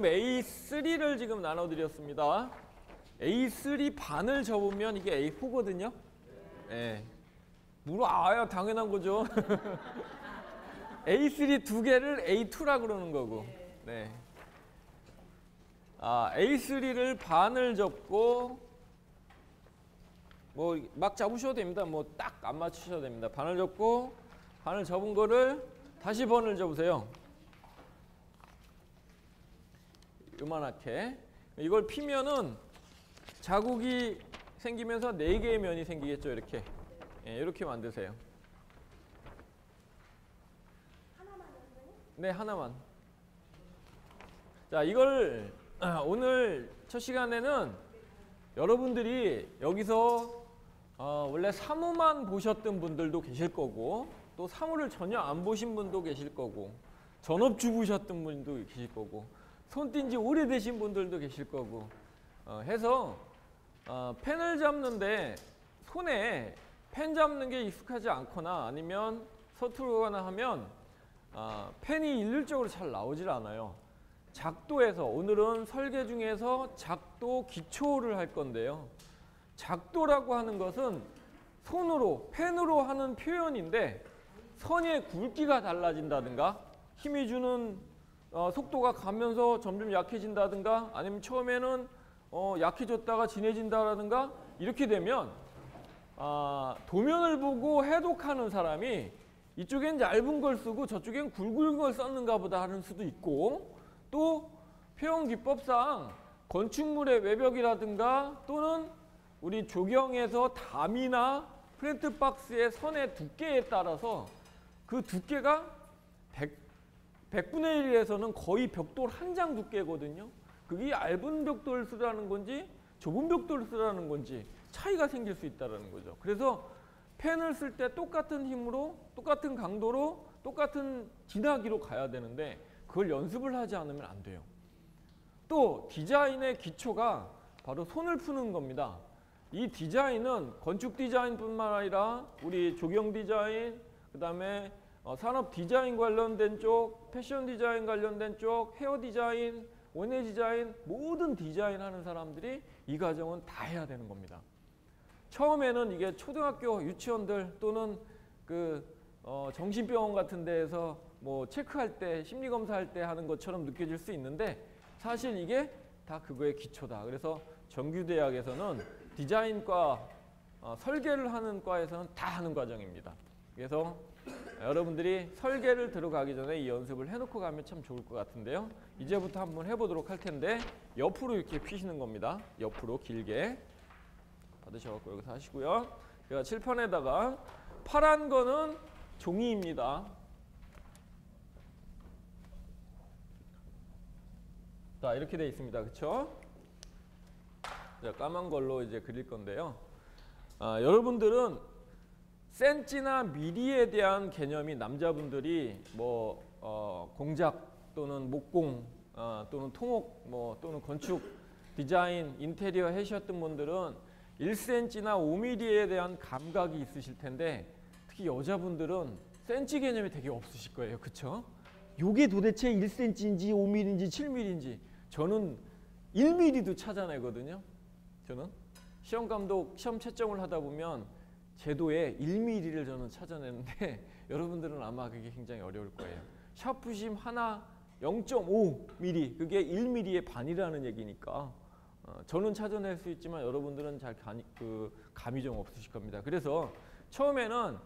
A3를 지금 나눠드렸습니다. A3 반을 접으면 이게 A4거든요. 네. 물어 당연한 거죠. A3 두 개를 A2라 그러는 거고. 네. A3를 반을 접고 뭐 막 잡으셔도 됩니다. 뭐 딱 안 맞추셔도 됩니다. 반을 접고 반을 접은 거를 다시 반을 접으세요. 요만하게. 이걸 피면은 자국이 생기면서 4개의 면이 생기겠죠. 이렇게. 예, 이렇게 만드세요. 네, 하나만. 자, 이걸 오늘 첫 시간에는 여러분들이 여기서 원래 사무만 보셨던 분들도 계실 거고, 또 사무를 전혀 안 보신 분도 계실 거고, 전업주부셨던 분도 계실 거고, 손 띈 지 오래되신 분들도 계실 거고 해서 펜을 잡는데 손에 펜 잡는 게 익숙하지 않거나 아니면 서투르거나 하면 펜이 일률적으로 잘 나오질 않아요. 작도에서 오늘은 설계 중에서 작도 기초를 할 건데요. 작도라고 하는 것은 손으로 펜으로 하는 표현인데 선의 굵기가 달라진다든가 힘이 주는 속도가 가면서 점점 약해진다든가 아니면 처음에는 약해졌다가 진해진다라든가 이렇게 되면 도면을 보고 해독하는 사람이 이쪽엔 얇은 걸 쓰고 저쪽엔 굵은 걸 썼는가 보다 하는 수도 있고 또 표현기법상 건축물의 외벽이라든가 또는 우리 조경에서 담이나 프린트 박스의 선의 두께에 따라서 그 두께가 100분의 1에서는 거의 벽돌 한 장 두께거든요. 그게 얇은 벽돌을 쓰라는 건지 좁은 벽돌을 쓰라는 건지 차이가 생길 수 있다는 거죠. 그래서 펜을 쓸 때 똑같은 힘으로 똑같은 강도로 똑같은 진하기로 가야 되는데 그걸 연습을 하지 않으면 안 돼요. 또 디자인의 기초가 바로 손을 푸는 겁니다. 이 디자인은 건축 디자인뿐만 아니라 우리 조경 디자인, 그 다음에 산업 디자인 관련된 쪽, 패션 디자인 관련된 쪽, 헤어 디자인, 원예 디자인, 모든 디자인 하는 사람들이 이 과정은 다 해야 되는 겁니다. 처음에는 이게 초등학교 유치원들 또는 정신병원 같은 데에서 뭐 체크할 때, 심리검사할 때 하는 것처럼 느껴질 수 있는데 사실 이게 다 그거의 기초다. 그래서 정규대학에서는 디자인과 설계를 하는 과에서는 다 하는 과정입니다. 그래서 여러분들이 설계를 들어가기 전에 이 연습을 해놓고 가면 참 좋을 것 같은데요. 이제부터 한번 해보도록 할 텐데 옆으로 이렇게 피시는 겁니다. 옆으로 길게 받으셔갖고 여기서 하시고요. 제가 칠판에다가 파란 거는 종이입니다. 자, 이렇게 돼 있습니다. 그쵸? 자, 까만 걸로 이제 그릴 건데요. 여러분들은 센치나 미리에 대한 개념이 남자분들이 공작 또는 목공 또는 토목 또는 건축 디자인 인테리어 하셨던 분들은 1cm나 5mm에 대한 감각이 있으실 텐데 특히 여자분들은 센치 개념이 되게 없으실 거예요. 그쵸? 요게 도대체 1cm인지 5mm인지 7mm인지 저는 1mm도 찾아내거든요. 저는 시험감독 시험 채점을 하다 보면 제도에 1mm를 저는 찾아내는데 여러분들은 아마 그게 굉장히 어려울 거예요. 샤프심 하나 0.5mm 그게 1mm의 반이라는 얘기니까 저는 찾아낼 수 있지만 여러분들은 잘 감이 좀 없으실 겁니다. 그래서 처음에는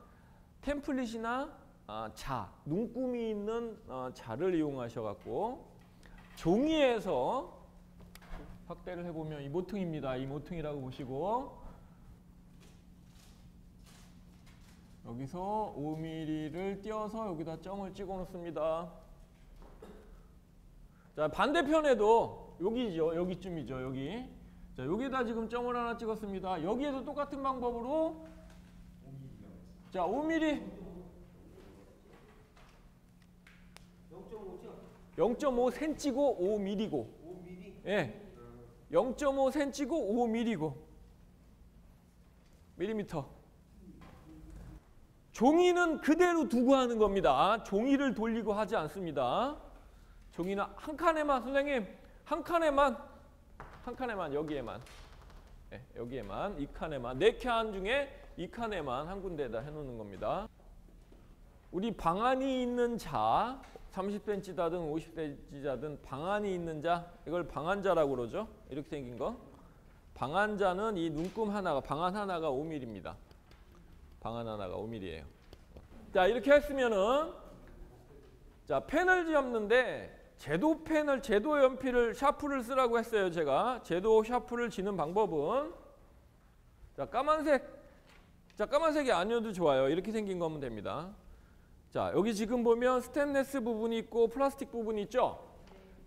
템플릿이나 눈금이 있는 자를 이용하셔갖고 종이에서 확대를 해보면 이 모퉁입니다. 이 모퉁이라고 보시고 여기서 5mm를 띄어서 여기다 점을 찍어 놓습니다. 자, 반대편에도 여기죠. 여기쯤이죠. 여기. 자, 여기다 지금 점을 하나 찍었습니다. 여기에도 똑같은 방법으로 자, 5mm 0.5cm고 5mm고 5mm? 예. 0.5cm고 5mm고 밀리미터. 종이는 그대로 두고 하는 겁니다. 종이를 돌리고 하지 않습니다. 종이는 한 칸에만 선생님 한 칸에만 여기에만 네, 여기에만 이 칸에만 4칸 중에 이 칸에만 한 군데에다 해놓는 겁니다. 우리 방안이 있는 자 30cm다든 50cm다든 방안이 있는 자 이걸 방안자라고 그러죠. 이렇게 생긴 거. 방안자는 이 눈금 하나가 방안 하나가 5mm입니다. 방안 하나가 5mm예요. 자 이렇게 했으면은 자 펜을 잡는데 제도 펜을 제도 연필을 샤프를 쓰라고 했어요. 제가 제도 샤프를 지는 방법은 자 까만색이 아니어도 좋아요. 이렇게 생긴 거면 됩니다. 자 여기 지금 보면 스테인리스 부분이 있고 플라스틱 부분이 있죠.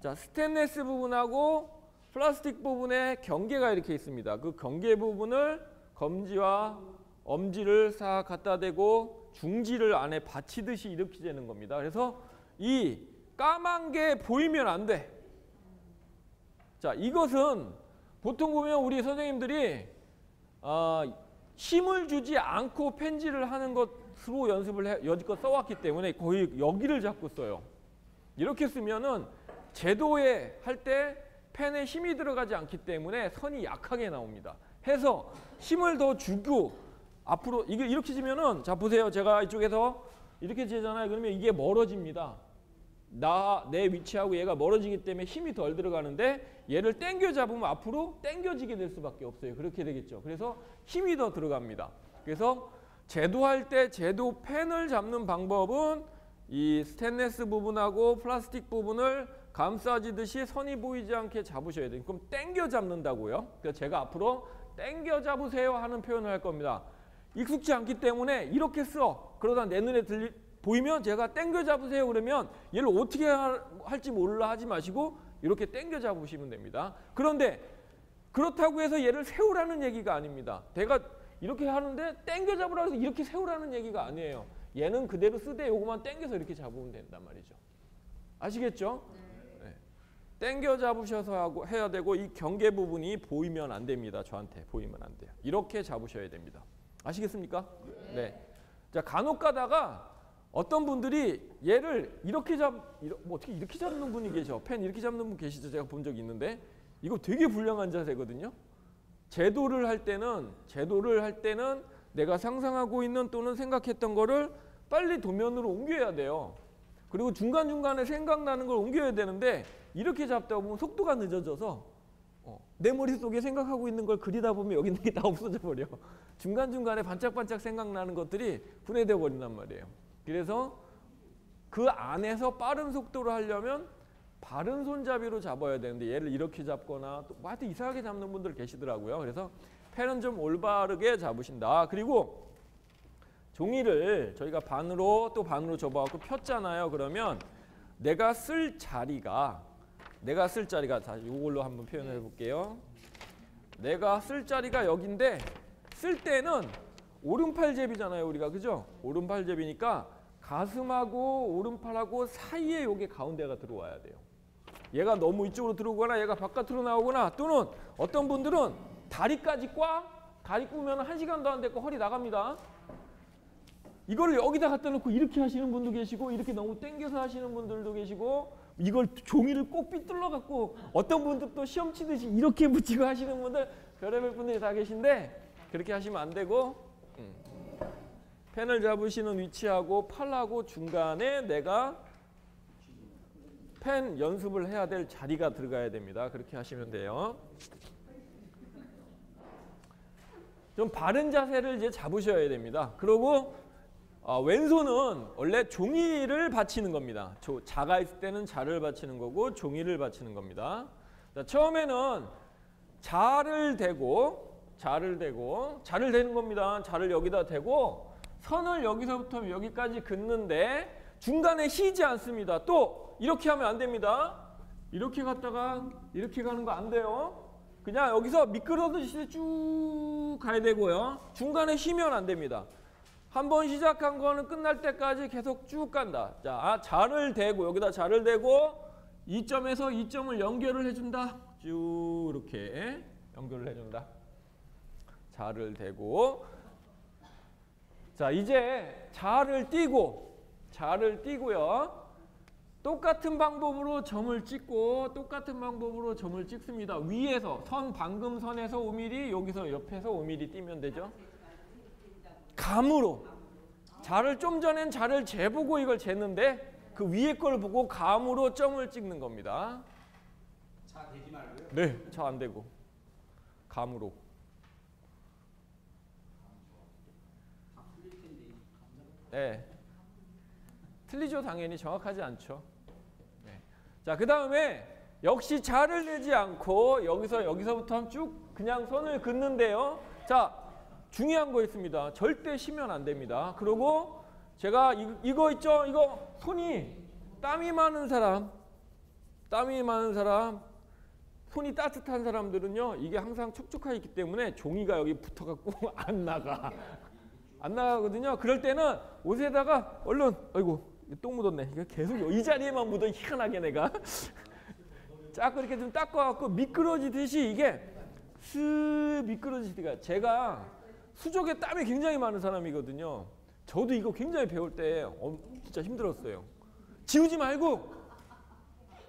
자 스테인리스 부분하고 플라스틱 부분에 경계가 이렇게 있습니다. 그 경계 부분을 검지와 엄지를 싹 갖다 대고 중지를 안에 받치듯이 이렇게 되는 겁니다. 그래서 이 까만 게 보이면 안 돼. 자 이것은 보통 보면 우리 선생님들이 힘을 주지 않고 펜질을 하는 것으로 연습을 여지껏 써왔기 때문에 거의 여기를 잡고 써요. 이렇게 쓰면은 제도에 할 때 펜에 힘이 들어가지 않기 때문에 선이 약하게 나옵니다. 해서 힘을 더 주고 앞으로 이게 이렇게 지면은 자 보세요. 제가 이쪽에서 이렇게 지잖아요. 그러면 이게 멀어집니다. 내 위치하고 얘가 멀어지기 때문에 힘이 덜 들어가는데 얘를 당겨 잡으면 앞으로 당겨지게 될 수밖에 없어요. 그렇게 되겠죠. 그래서 힘이 더 들어갑니다. 그래서 제도할 때 제도 펜을 잡는 방법은 이 스테인리스 부분하고 플라스틱 부분을 감싸지듯이 선이 보이지 않게 잡으셔야 돼요. 그럼 당겨 잡는다고요. 그래서 제가 앞으로 당겨 잡으세요 하는 표현을 할 겁니다. 익숙지 않기 때문에 이렇게 써. 그러다 내 눈에 보이면 제가 당겨 잡으세요 그러면 얘를 어떻게 할지 몰라 하지 마시고 이렇게 당겨 잡으시면 됩니다. 그런데 그렇다고 해서 얘를 세우라는 얘기가 아닙니다. 내가 이렇게 하는데 당겨 잡으라고 해서 이렇게 세우라는 얘기가 아니에요. 얘는 그대로 쓰되 요거만 당겨서 이렇게 잡으면 된단 말이죠. 아시겠죠? 네. 당겨 잡으셔서 해야 되고 이 경계 부분이 보이면 안 됩니다. 저한테 보이면 안 돼요. 이렇게 잡으셔야 됩니다. 아시겠습니까? 네. 자 간혹 가다가 어떤 분들이 얘를 이렇게 뭐 어떻게 이렇게 잡는 분이 계셔. 펜 이렇게 잡는 분 계시죠? 제가 본 적이 있는데 이거 되게 불량한 자세거든요. 제도를 할 때는 내가 상상하고 있는 또는 생각했던 거를 빨리 도면으로 옮겨야 돼요. 그리고 중간중간에 생각나는 걸 옮겨야 되는데 이렇게 잡다 보면 속도가 늦어져서 내 머릿속에 생각하고 있는 걸 그리다 보면 여기 있는 게 다 없어져 버려. 중간중간에 반짝반짝 생각나는 것들이 분해되어 버린단 말이에요. 그래서 그 안에서 빠른 속도로 하려면 바른 손잡이로 잡아야 되는데 얘를 이렇게 잡거나 또 하여튼 이상하게 잡는 분들 계시더라고요. 그래서 펜은 좀 올바르게 잡으신다. 그리고 종이를 저희가 반으로 또 반으로 접어갖고 폈잖아요. 그러면 내가 쓸 자리가 자 이걸로 한번 표현을 해볼게요. 내가 쓸 자리가 여기인데 쓸 때는 오른팔제비잖아요. 우리가 그죠? 오른팔제비니까 가슴하고 오른팔하고 사이에 요게 가운데가 들어와야 돼요. 얘가 너무 이쪽으로 들어오거나 얘가 바깥으로 나오거나 또는 어떤 분들은 다리까지 다리 꾸면 1시간도 안 됐고 허리 나갑니다. 이거를 여기다 갖다 놓고 이렇게 하시는 분도 계시고 이렇게 너무 당겨서 하시는 분들도 계시고 이걸 종이를 꼭 삐뚤러 갖고 어떤 분들 또 시험 치듯이 이렇게 붙이고 하시는 분들 별의별 분들이 다 계신데 그렇게 하시면 안 되고 펜을 잡으시는 위치하고 팔하고 중간에 내가 펜 연습을 해야 될 자리가 들어가야 됩니다. 그렇게 하시면 돼요. 좀 바른 자세를 이제 잡으셔야 됩니다. 그리고 왼손은 원래 종이를 받치는 겁니다. 자가 있을 때는 자를 받치는 거고 종이를 받치는 겁니다. 자, 처음에는 자를 대는 겁니다. 자를 여기다 대고 선을 여기서부터 여기까지 긋는데 중간에 쉬지 않습니다. 또 이렇게 하면 안 됩니다. 이렇게 갔다가 이렇게 가는 거 안 돼요. 그냥 여기서 미끄러듯이 쭉 가야 되고요. 중간에 쉬면 안 됩니다. 한번 시작한 거는 끝날 때까지 계속 쭉 간다. 자, 자를 대고 여기다 자를 대고 이 점에서 이 점을 연결을 해준다. 쭉 이렇게 연결을 해준다. 자를 대고 자 이제 자를 띄고요. 똑같은 방법으로 점을 찍고 똑같은 방법으로 점을 찍습니다. 위에서 선 방금 선에서 5mm, 여기서 옆에서 5mm 띄면 되죠. 감으로. 자를 좀 전엔 자를 재보고 이걸 쟀는데 그 위에 걸 보고 감으로 점을 찍는 겁니다. 자 대지 말고요. 네, 자 안 되고 감으로. 네, 틀리죠. 당연히 정확하지 않죠. 네. 자, 그 다음에 역시 자를 내지 않고 여기서부터 쭉 그냥 선을 긋는데요. 자, 중요한 거 있습니다. 절대 쉬면 안 됩니다. 그리고 제가 이거 있죠? 이거 손이 땀이 많은 사람, 손이 따뜻한 사람들은요, 이게 항상 촉촉하게 있기 때문에 종이가 여기 붙어갖고 안 나가거든요. 그럴 때는 옷에다가 얼른, 아이고 똥 묻었네. 이거 계속 이 자리에만 묻어. 희한하게 내가 자꾸 이렇게 좀 닦아갖고 미끄러지듯이 이게 슥 미끄러지듯이. 제가 수족에 땀이 굉장히 많은 사람이거든요. 저도 이거 굉장히 배울 때 진짜 힘들었어요. 지우지 말고,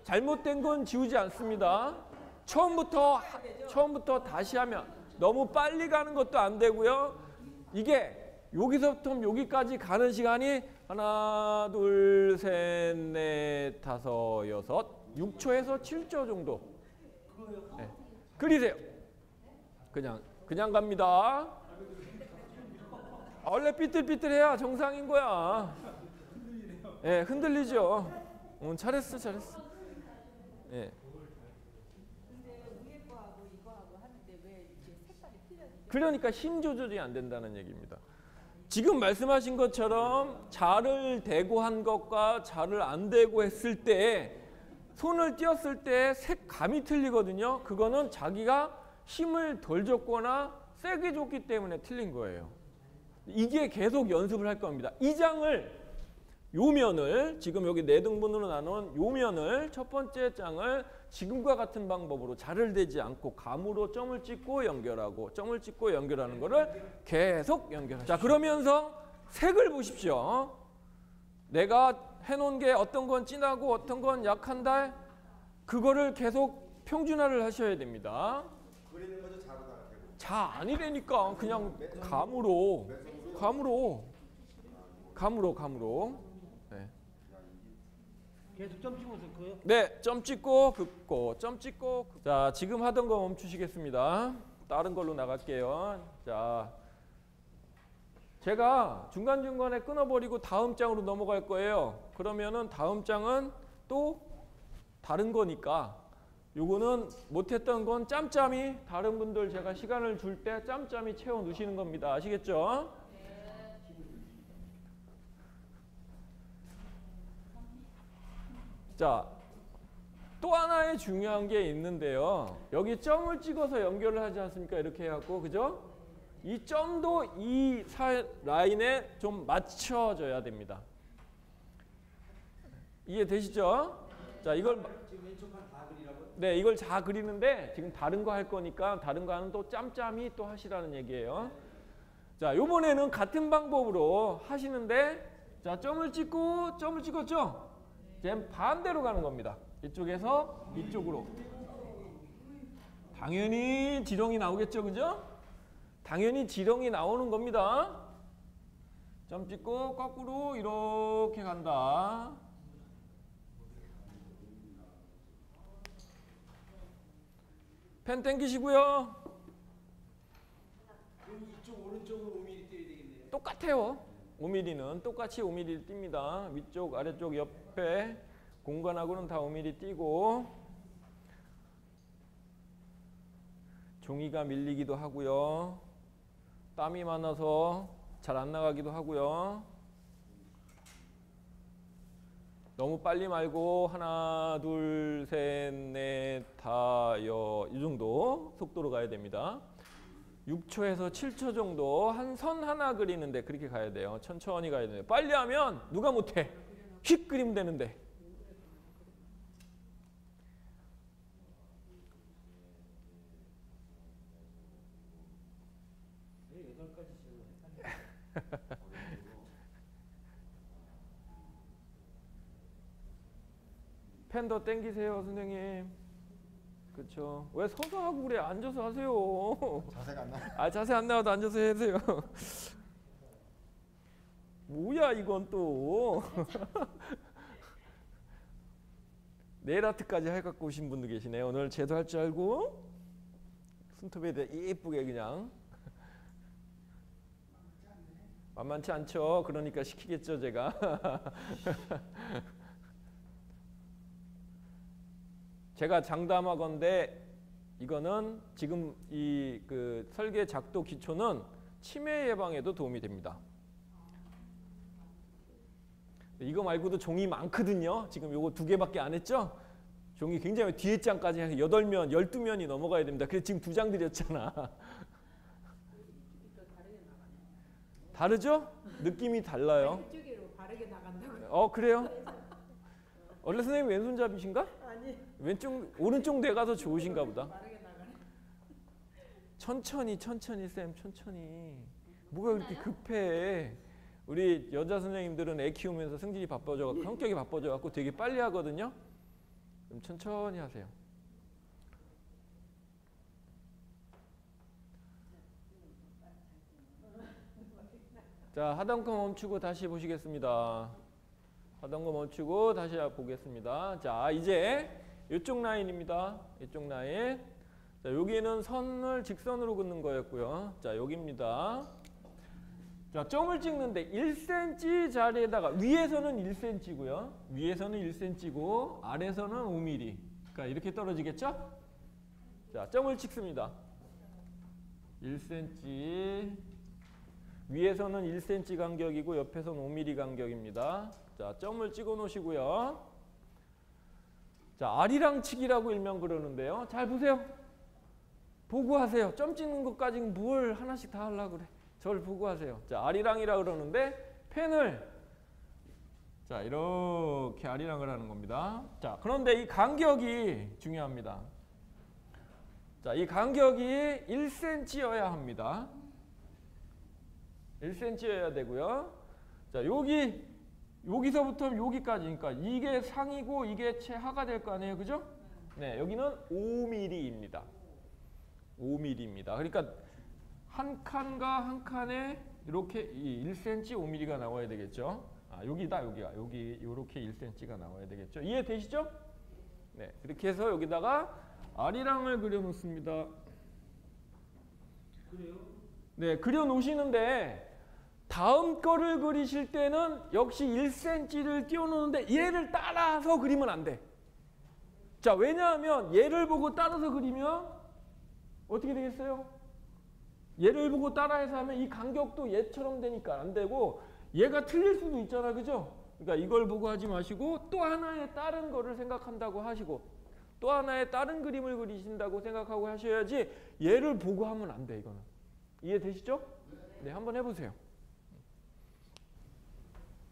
잘못된 건 지우지 않습니다. 처음부터 다시 하면 너무 빨리 가는 것도 안 되고요. 이게 여기서부터 여기까지 가는 시간이 하나, 둘, 셋, 넷, 다섯, 여섯, 6초에서 7초 정도. 네. 그리세요. 그냥 갑니다. 원래 삐뚤삐뚤해야 정상인 거야. 예, 흔들리죠. 잘했어. 예. 그러니까 힘 조절이 안 된다는 얘기입니다. 지금 말씀하신 것처럼 자를 대고 한 것과 자를 안 대고 했을 때 손을 띄었을 때 색감이 틀리거든요. 그거는 자기가 힘을 덜 줬거나 세게 줬기 때문에 틀린 거예요. 이게 계속 연습을 할 겁니다. 이 장을, 요면을, 지금 여기 4등분으로 나눈 요면을, 첫 번째 장을 지금과 같은 방법으로 자를 대지 않고 감으로 점을 찍고 연결하고 점을 찍고 연결하는 거를 계속 연결하죠. 자, 그러면서 색을 보십시오. 내가 해놓은 게 어떤 건 진하고 어떤 건 약한다. 그거를 계속 평준화를 하셔야 됩니다. 그리는 거죠. 자로 다. 자 아니라니까. 그냥 감으로. 네. 계속 점 찍으면서 긋고요? 네, 점 찍고 긋고, 점 찍고. 자, 지금 하던 거 멈추시겠습니다. 다른 걸로 나갈게요. 자, 제가 중간중간에 끊어버리고 다음 장으로 넘어갈 거예요. 그러면은 다음 장은 또 다른 거니까 요거는 못했던 건 짬짬이, 다른 분들 제가 시간을 줄 때 짬짬이 채워 놓으시는 겁니다. 아시겠죠? 자, 또 하나의 중요한 게 있는데요. 여기 점을 찍어서 연결을 하지 않습니까? 이렇게 해갖고, 그죠? 이 점도 이 라인에 좀 맞춰져야 됩니다. 이해되시죠? 자, 이걸 지금 왼쪽 판 다 그리라고요? 네, 이걸 다 그리는데 지금 다른 거 할 거니까 다른 거 하는 또 짬짬이 또 하시라는 얘기예요. 자, 요번에는 같은 방법으로 하시는데, 자, 점을 찍었죠? 이제 반대로 가는 겁니다. 이쪽에서 이쪽으로. 당연히 지렁이 나오겠죠, 그죠? 당연히 지렁이 나오는 겁니다. 점 찍고 거꾸로 이렇게 간다. 펜 땡기시고요. 그럼 이쪽 오른쪽으로 5mm 띄어야 되겠네요. 똑같아요. 5mm는 똑같이 5mm 띱니다. 위쪽, 아래쪽, 옆에 공간하고는 다 5mm 띄고, 종이가 밀리기도 하고요. 땀이 많아서 잘 안 나가기도 하고요. 너무 빨리 말고 하나, 둘, 셋, 넷, 다, 이 정도 속도로 가야 됩니다. 6초에서 7초 정도 한 선 하나 그리는데 그렇게 가야 돼요. 천천히 가야 돼요. 빨리 하면 누가 못해? 휙 그리면 되는데. 펜 더 땡기세요, 선생님. 그렇죠. 왜 서서 하고 그래? 앉아서 하세요. 자세가 안 나. 아, 자세 안 나와도 앉아서 해주세요. 뭐야 이건 또. 네일 아트까지 해갖고 오신 분도 계시네. 오늘 쟤도 할 줄 알고 손톱에 예쁘게 그냥. 만만치 않죠. 그러니까 시키겠죠 제가. 제가 장담하건대 이거는 지금 이 그 설계 작도 기초는 치매 예방에도 도움이 됩니다. 이거 말고도 종이 많거든요. 지금 요거 2개밖에 안 했죠? 종이 굉장히 뒤에 장까지 해서 8면, 12면이 넘어가야 됩니다. 그래서 지금 2장 드렸잖아. 다르죠? 느낌이 달라요. 이쪽으로 바르게 나간다고. 그래요? 원래 선생님 왼손잡이신가? 아니. 오른쪽 뇌가 더 좋으신가 보다. 바르게 나가네. 천천히 쌤 천천히. 뭐가 그렇게 급해. 우리 여자 선생님들은 애 키우면서 성질이 바빠져, 성격이 바빠져 갖고 되게 빨리 하거든요. 좀 천천히 하세요. 자, 하던 거 멈추고 다시 보시겠습니다. 하던 거 멈추고 다시 보겠습니다. 자, 이제 이쪽 라인입니다. 이쪽 라인. 자, 여기는 선을 직선으로 긋는 거였고요. 자, 여기입니다. 자, 점을 찍는데 1cm 자리에다가 위에서는 1cm고요. 위에서는 1cm고 아래서는 5mm. 그러니까 이렇게 떨어지겠죠? 자, 점을 찍습니다. 1cm. 위에서는 1cm 간격이고 옆에서는 5mm 간격입니다. 자, 점을 찍어 놓으시고요. 자, 아리랑치기라고 일명 그러는데요. 잘 보세요. 보고 하세요. 점 찍는 것까지 뭘 하나씩 다 하려고 그래. 저를 보고 하세요. 자, 아리랑이라 그러는데 펜을 자, 이렇게 아리랑을 하는 겁니다. 자, 그런데 이 간격이 중요합니다. 자, 이 간격이 1cm여야 합니다. 1cm여야 되고요. 자, 여기서부터 여기까지, 그러니까 이게 상이고 이게 최하가 될 거 아니에요, 그죠? 네, 여기는 5mm입니다. 5mm입니다. 그러니까 한 칸과 한 칸에 이렇게 1cm 5mm가 나와야 되겠죠. 아, 여기다, 여기 이렇게 1cm가 나와야 되겠죠. 이해되시죠? 네, 이렇게 해서 여기다가 아리랑을 그려 놓습니다. 그래요? 네, 그려 놓으시는데 다음 거를 그리실 때는 역시 1cm를 띄워 놓는데 얘를 따라서 그리면 안 돼. 자, 왜냐하면 얘를 보고 따라서 그리면 어떻게 되겠어요? 얘를 보고 따라해서 하면 이 간격도 얘처럼 되니까 안 되고 얘가 틀릴 수도 있잖아, 그죠? 그러니까 이걸 보고 하지 마시고 또 하나의 다른 거를 생각한다고 하시고 또 하나의 다른 그림을 그리신다고 생각하고 하셔야지 얘를 보고 하면 안 돼, 이거는. 이해되시죠? 네, 한번 해보세요.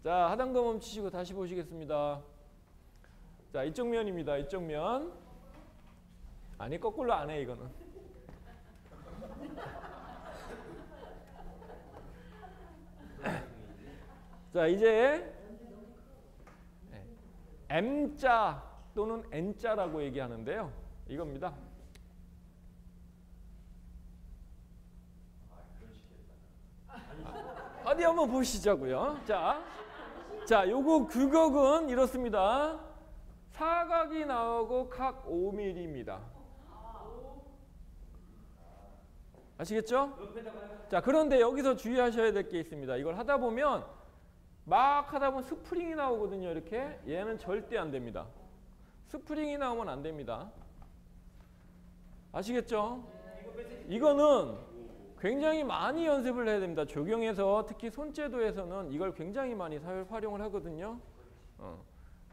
자, 하단 거 멈추시고 다시 보시겠습니다. 자, 이쪽 면입니다. 이쪽 면. 아니, 거꾸로 안 해, 이거는. 자, 이제 M자 또는 N자라고 얘기하는데요. 이겁니다. 어디 한번 보시자고요. 자, 요거 규격은 이렇습니다. 사각이 나오고 각 5mm입니다. 아시겠죠? 자, 그런데 여기서 주의하셔야 될 게 있습니다. 이걸 하다 보면 막 하다 보면 스프링이 나오거든요. 이렇게. 얘는 절대 안 됩니다. 스프링이 나오면 안 됩니다. 아시겠죠? 이거는 굉장히 많이 연습을 해야 됩니다. 조경에서 특히 손재도에서는 이걸 굉장히 많이 활용을 하거든요.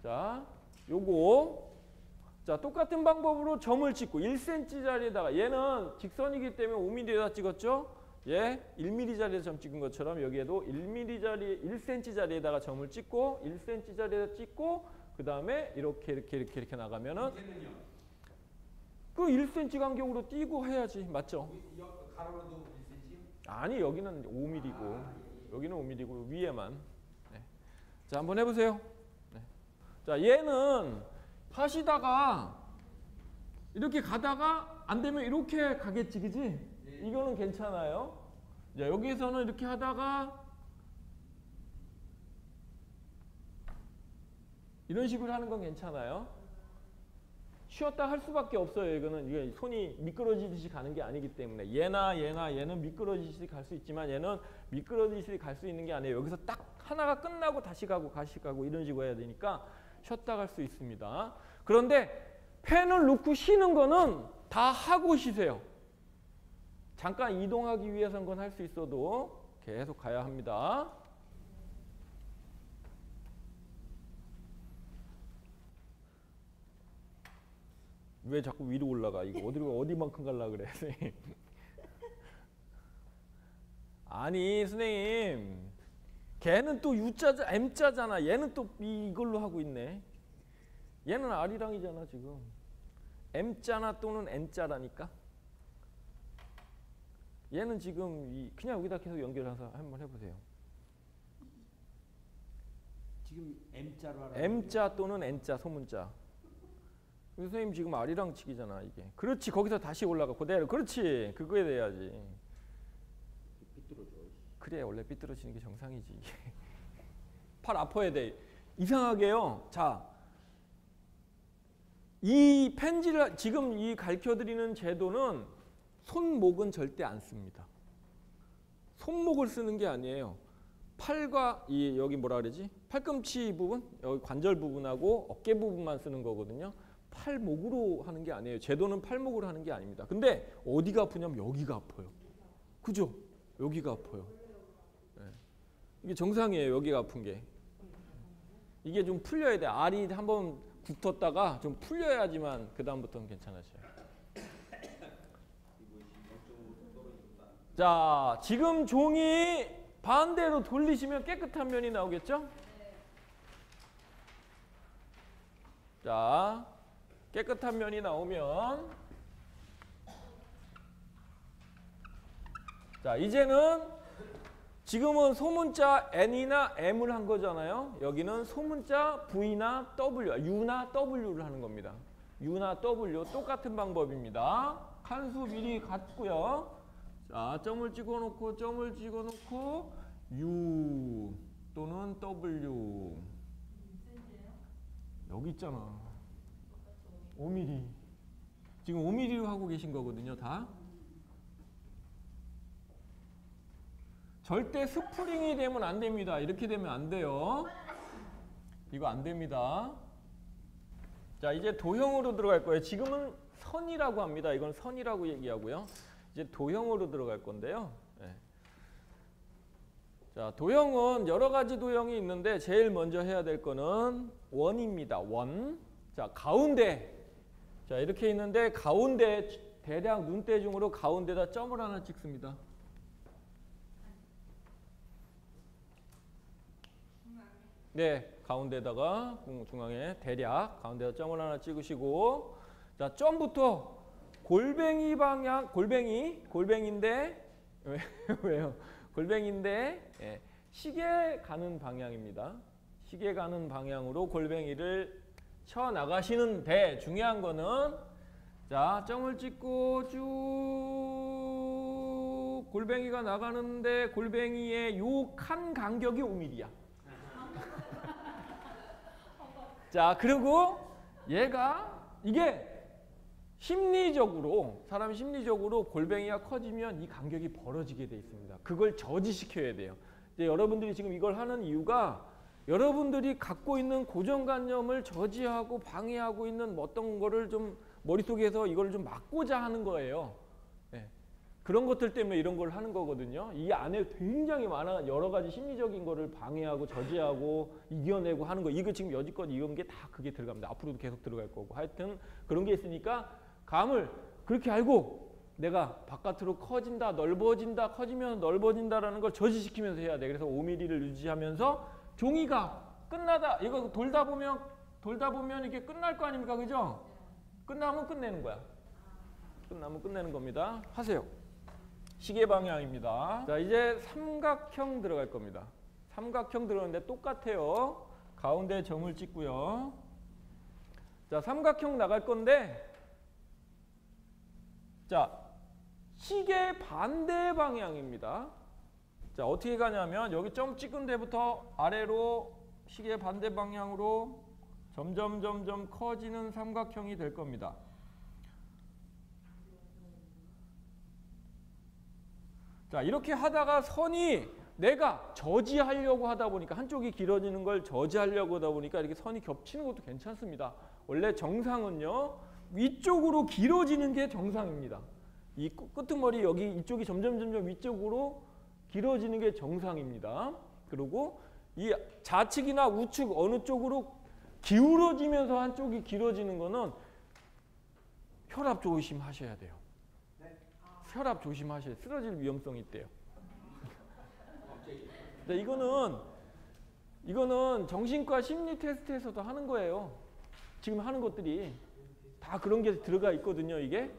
자, 요거 자, 똑같은 방법으로 점을 찍고 1cm짜리에다가 얘는 직선이기 때문에 5mm에다 찍었죠? 예, 1mm짜리에 점 찍은 것처럼 여기에도 1cm짜리에다가 점을 찍고 1cm짜리에다 찍고 그 다음에 이렇게 나가면은 그 1cm 간격으로 띄고 해야지. 맞죠? 가로로도 1cm? 아니, 여기는 5mm고 여기는 5mm고 위에만. 네. 자, 한번 해보세요. 네. 자, 얘는 하시다가 이렇게 가다가 안 되면 이렇게 가겠지, 그지? 이거는 괜찮아요. 자, 여기서는 이렇게 하다가 이런 식으로 하는 건 괜찮아요. 쉬었다 할 수밖에 없어요. 이거는 이게 손이 미끄러지듯이 가는 게 아니기 때문에 얘는 미끄러지듯이 갈 수 있지만 얘는 미끄러지듯이 갈 수 있는 게 아니에요. 여기서 딱 하나가 끝나고 다시 가고 이런 식으로 해야 되니까 쉬었다 갈 수 있습니다. 그런데 펜을 놓고 쉬는 거는 다 하고 쉬세요. 잠깐 이동하기 위해서는 건 할 수 있어도 계속 가야 합니다. 왜 자꾸 위로 올라가? 이거 어디만큼 갈라 그래? 선생님. 아니 선생님, 걔는 또 U자자 M자잖아. 얘는 또 이걸로 하고 있네. 얘는 R이랑이잖아 지금. M자나 또는 N자라니까. 얘는 지금 그냥 여기다 계속 연결해서 한번 해보세요. 지금 M자로 하라. M자 또는 N자 소문자. 선생님 지금 R이랑 치기잖아 이게. 그렇지, 거기서 다시 올라가 그대로. 그렇지, 그거에 대해야지. 삐뚤어져. 그래, 원래 삐뚤어지는 게 정상이지. 팔 아파야 돼. 이상하게요. 자, 이 펜질을 지금 이 가르쳐드리는 제도는 손목은 절대 안 씁니다. 손목을 쓰는 게 아니에요. 팔과 여기 뭐라 그러지? 팔꿈치 부분, 여기 관절 부분하고 어깨 부분만 쓰는 거거든요. 팔목으로 하는 게 아니에요. 제도는 팔목으로 하는 게 아닙니다. 근데 어디가 아프냐면 여기가 아파요. 그죠? 여기가 아파요. 네. 이게 정상이에요. 여기가 아픈 게. 이게 좀 풀려야 돼. 알이 한번 붙었다가 좀 풀려야지만 그 다음부터는 괜찮아져요. 자, 지금 종이 반대로 돌리시면 깨끗한 면이 나오겠죠? 자, 깨끗한 면이 나오면 자, 이제는 지금은 소문자 N이나 M을 한 거잖아요. 여기는 소문자 V나 W, U나 W를 하는 겁니다. U나 W 똑같은 방법입니다. 칸수 미리 같고요. 자, 점을 찍어놓고 U 또는 W. 여기 있잖아. 5mm. 지금 5mm로 하고 계신 거거든요, 다. 절대 스프링이 되면 안 됩니다. 이렇게 되면 안 돼요. 이거 안 됩니다. 자, 이제 도형으로 들어갈 거예요. 지금은 선이라고 합니다. 이건 선이라고 얘기하고요. 이제 도형으로 들어갈 건데요. 네. 자, 도형은 여러 가지 도형이 있는데 제일 먼저 해야 될 거는 원입니다. 원. 자, 가운데. 자, 이렇게 있는데 가운데 대략 눈대중으로 가운데다 점을 하나 찍습니다. 네, 가운데다가 중앙에 대략 가운데다 점을 하나 찍으시고, 자, 점부터 골뱅이 방향, 골뱅인데 왜요? 골뱅인데 예, 시계 가는 방향입니다. 시계 가는 방향으로 골뱅이를 쳐 나가시는데 중요한 거는 자, 점을 찍고 쭉 골뱅이가 나가는데 골뱅이의 요 칸 간격이 5mm야. 자, 그리고 얘가 이게 심리적으로 사람이 심리적으로 골뱅이가 커지면 이 간격이 벌어지게 돼 있습니다. 그걸 저지시켜야 돼요. 이제 여러분들이 지금 이걸 하는 이유가 여러분들이 갖고 있는 고정관념을 저지하고 방해하고 있는 어떤 거를 좀 머릿속에서 이걸 좀 막고자 하는 거예요. 네. 그런 것들 때문에 이런 걸 하는 거거든요. 이 안에 굉장히 많은 여러 가지 심리적인 거를 방해하고 저지하고 이겨내고 하는 거. 이거 지금 여지껏 이런 게 다 그게 들어갑니다. 앞으로도 계속 들어갈 거고. 하여튼 그런 게 있으니까 감을 그렇게 알고 내가 바깥으로 커진다, 넓어진다, 커지면 넓어진다라는 걸 저지시키면서 해야 돼. 그래서 5mm를 유지하면서 종이가 끝나다, 이거 돌다 보면 이게 끝날 거 아닙니까? 그죠? 끝나면 끝내는 거야. 끝나면 끝내는 겁니다. 하세요. 시계 방향입니다. 자, 이제 삼각형 들어갈 겁니다. 삼각형 들어가는데 똑같아요. 가운데 점을 찍고요. 자, 삼각형 나갈 건데, 자, 시계 반대 방향입니다. 자, 어떻게 가냐면 여기 점 찍은 데부터 아래로 시계 반대 방향으로 점점 커지는 삼각형이 될 겁니다. 자, 이렇게 하다가 선이 내가 저지하려고 하다 보니까 한쪽이 길어지는 걸 저지하려고 하다 보니까 이렇게 선이 겹치는 것도 괜찮습니다. 원래 정상은요, 위쪽으로 길어지는 게 정상입니다. 이 끄트머리 여기 이쪽이 점점 위쪽으로 길어지는 게 정상입니다. 그리고 이 좌측이나 우측 어느 쪽으로 기울어지면서 한쪽이 길어지는 거는 혈압 조심하셔야 돼요. 혈압 조심하셔야 돼요. 쓰러질 위험성이 있대요. 네, 이거는 정신과 심리 테스트에서도 하는 거예요. 지금 하는 것들이 다 그런 게 들어가 있거든요, 이게.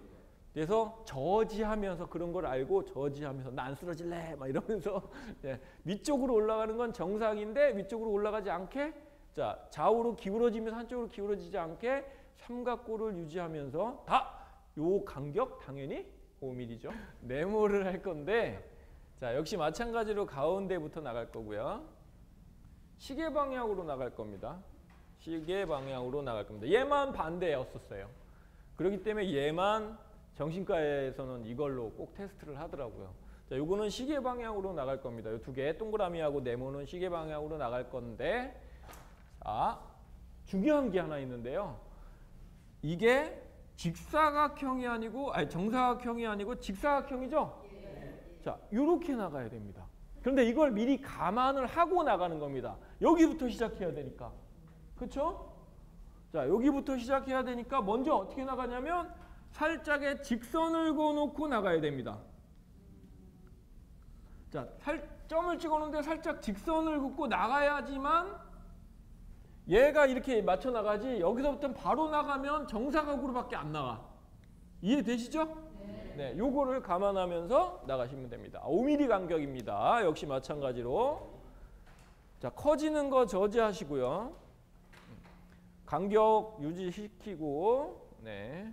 그래서 저지하면서 그런 걸 알고 저지하면서 나 안 쓰러질래 막 이러면서 네, 위쪽으로 올라가는 건 정상인데 위쪽으로 올라가지 않게, 자, 좌우로 기울어지면서 한쪽으로 기울어지지 않게 삼각고를 유지하면서 다 요 간격 당연히 5mm죠. 네모를 할 건데, 자, 역시 마찬가지로 가운데부터 나갈 거고요. 시계 방향으로 나갈 겁니다. 시계 방향으로 나갈 겁니다. 얘만 반대였었어요. 그렇기 때문에 얘만 정신과에서는 이걸로 꼭 테스트를 하더라고요. 자, 요거는 시계 방향으로 나갈 겁니다. 요 두 개, 동그라미하고 네모는 시계 방향으로 나갈 건데, 자, 중요한 게 하나 있는데요. 이게 직사각형이 아니고, 아니 정사각형이 아니고 직사각형이죠? 자, 요렇게 나가야 됩니다. 그런데 이걸 미리 감안을 하고 나가는 겁니다. 여기부터 시작해야 되니까. 그렇죠? 자, 여기부터 시작해야 되니까 먼저 어떻게 나가냐면 살짝의 직선을 그어놓고 나가야 됩니다. 자, 점을 찍어놓는데 살짝 직선을 긋고 나가야지만 얘가 이렇게 맞춰 나가지, 여기서부터 바로 나가면 정사각으로밖에 안 나가. 이해되시죠? 네, 요거를 감안하면서 나가시면 됩니다. 5mm 간격입니다. 역시 마찬가지로. 자, 커지는 거 저지하시고요. 간격 유지시키고, 네.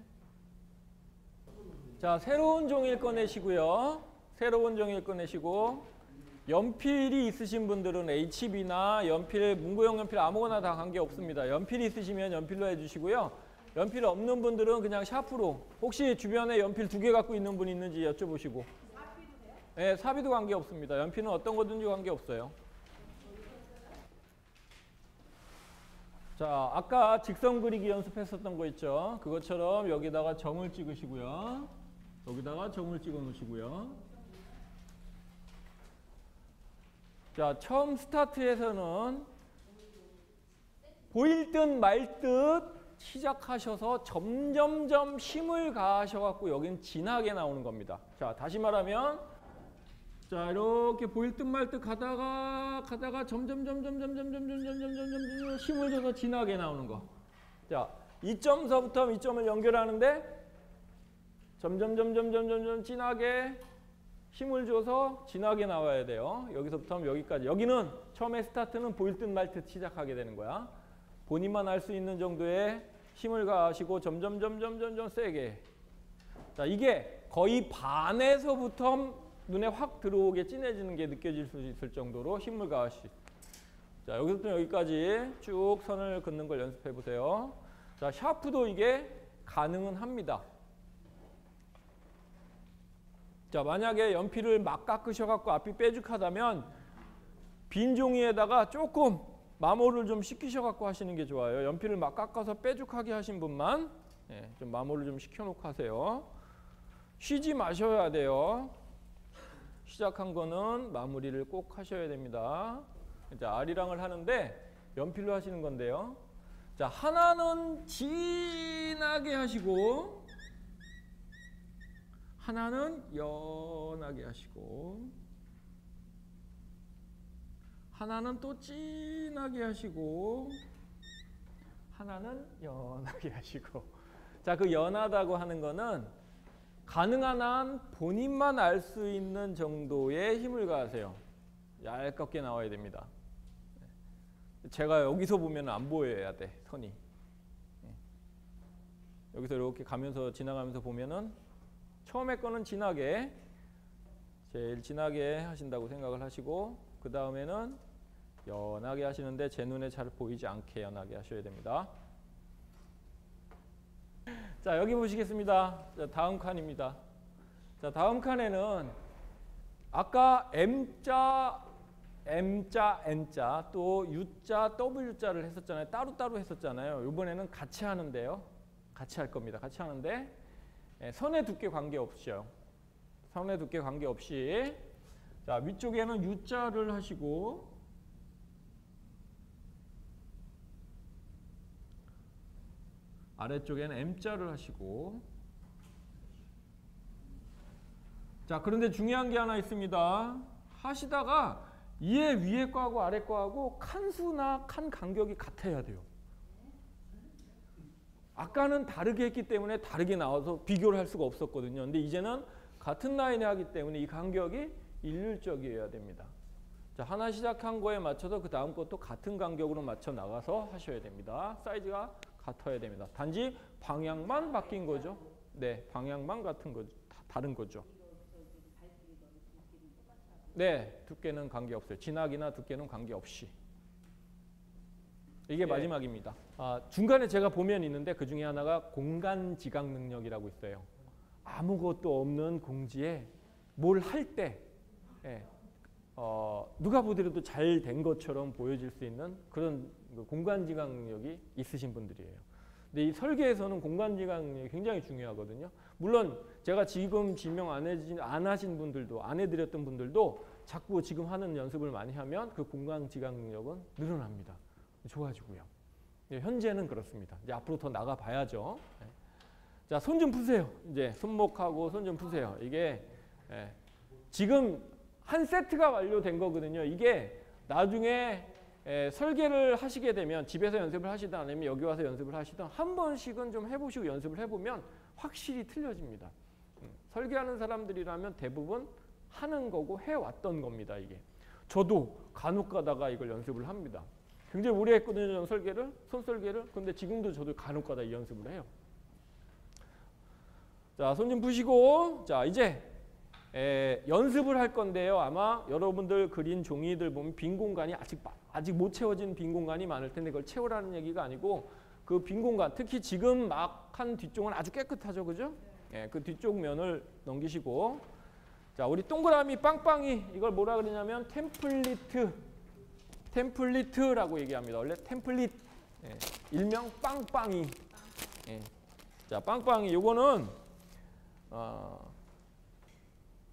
자, 새로운 종이를 꺼내시고요. 새로운 종이를 꺼내시고, 연필이 있으신 분들은 HB나 연필, 문구용 연필 아무거나 다 관계없습니다. 연필이 있으시면 연필로 해주시고요. 연필 없는 분들은 그냥 샤프로, 혹시 주변에 연필 2개 갖고 있는 분 있는지 여쭤보시고. 사비도 돼요? 네, 사비도 관계없습니다. 연필은 어떤 거든지 관계없어요. 자, 아까 직선 그리기 연습했었던 거 있죠? 그것처럼 여기다가 점을 찍으시고요. 여기다가 점을 찍어 놓으시고요. 자, 처음 스타트에서는 보일 듯 말 듯 시작하셔서 점점점 힘을 가하셔갖고 여긴 진하게 나오는 겁니다. 자, 다시 말하면, 자, 이렇게 보일 듯 말 듯 가다가 점점 힘을 줘서 진하게 나오는 거. 자, 이 점서부터 이 점을 연결하는데 점점 진하게 힘을 줘서 진하게 나와야 돼요. 여기서부터 여기까지. 여기는 처음에 스타트는 보일 듯 말 듯 시작하게 되는 거야. 본인만 알 수 있는 정도의 힘을 가하시고 점점 세게. 자, 이게 거의 반에서부터 눈에 확 들어오게 진해지는 게 느껴질 수 있을 정도로 힘을 가하시. 자, 여기서부터 여기까지 쭉 선을 긋는 걸 연습해 보세요. 자, 샤프도 이게 가능은 합니다. 자, 만약에 연필을 막 깎으셔갖고 앞이 뾰족하다면 빈 종이에다가 조금 마모를 좀 시키셔갖고 하시는 게 좋아요. 연필을 막 깎아서 뾰족하게 하신 분만 좀 마모를 좀 시켜놓고 하세요. 쉬지 마셔야 돼요. 시작한 거는 마무리를 꼭 하셔야 됩니다. 이제 아리랑을 하는데 연필로 하시는 건데요. 자, 하나는 진하게 하시고 하나는 연하게 하시고 하나는 또 진하게 하시고 하나는 연하게 하시고. 자, 그 연하다고 하는 거는 가능한 한 본인만 알 수 있는 정도의 힘을 가하세요. 얇게 나와야 됩니다. 제가 여기서 보면 안 보여야 돼, 선이. 여기서 이렇게 가면서 지나가면서 보면은 처음에 거는 진하게 제일 진하게 하신다고 생각을 하시고 그 다음에는 연하게 하시는데 제 눈에 잘 보이지 않게 연하게 하셔야 됩니다. 자, 여기 보시겠습니다. 자, 다음 칸입니다. 자, 다음 칸에는 아까 M자, N자 또 U자, W자를 했었잖아요. 따로따로 했었잖아요. 이번에는 같이 하는데요. 같이 할 겁니다. 같이 하는데 선의 두께 관계없이요. 선의 두께 관계없이 자, 위쪽에는 U자를 하시고 아래쪽에는 M자를 하시고 자, 그런데 중요한 게 하나 있습니다. 하시다가 이에 위에 거하고 아래 거하고 칸수나 칸 간격이 같아야 돼요. 아까는 다르게 했기 때문에 다르게 나와서 비교를 할 수가 없었거든요. 근데 이제는 같은 라인에 하기 때문에 이 간격이 일률적이어야 됩니다. 자, 하나 시작한 거에 맞춰서 그 다음 것도 같은 간격으로 맞춰 나가서 하셔야 됩니다. 사이즈가 같아야 됩니다. 단지 방향만 바뀐 거죠. 네, 방향만 같은 거죠. 다른 거죠. 네, 두께는 관계없어요. 진하기나 두께는 관계없이. 이게 마지막입니다. 중간에 제가 보면 있는데 그 중에 하나가 공간 지각 능력이라고 있어요. 아무것도 없는 공지에 뭘 할 때 누가 보더라도 잘 된 것처럼 보여질 수 있는 그런 공간 지각 능력이 있으신 분들이에요. 근데 이 설계에서는 공간 지각 능력이 굉장히 중요하거든요. 물론 제가 지금 지명 안 하신 분들도 안 해드렸던 분들도 자꾸 지금 하는 연습을 많이 하면 그 공간 지각 능력은 늘어납니다. 좋아지고요. 현재는 그렇습니다. 이제 앞으로 더 나가 봐야죠. 자, 손 좀 푸세요. 이제 손목하고 손 좀 푸세요. 이게 지금 한 세트가 완료된 거거든요. 이게 나중에 설계를 하시게 되면 집에서 연습을 하시든 아니면 여기 와서 연습을 하시든 한 번씩은 좀 해보시고 연습을 해보면 확실히 틀려집니다. 설계하는 사람들이라면 대부분 하는 거고 해왔던 겁니다. 이게 저도 간혹 가다가 이걸 연습을 합니다. 굉장히 오래 했거든요. 설계를, 손설계를. 근데 지금도 저도 간혹 가다 이 연습을 해요. 자, 손 좀 푸시고 자, 이제 연습을 할 건데요. 아마 여러분들 그린 종이들 보면 빈 공간이 아직 못 채워진 빈 공간이 많을 텐데 그걸 채우라는 얘기가 아니고 그 빈 공간, 특히 지금 막 한 뒤쪽은 아주 깨끗하죠. 그죠? 그 뒤쪽 면을 넘기시고 자, 우리 동그라미 빵빵이 이걸 뭐라 그러냐면 템플릿라고 얘기합니다. 원래 템플릿 일명 빵빵이. 자, 빵빵이 요거는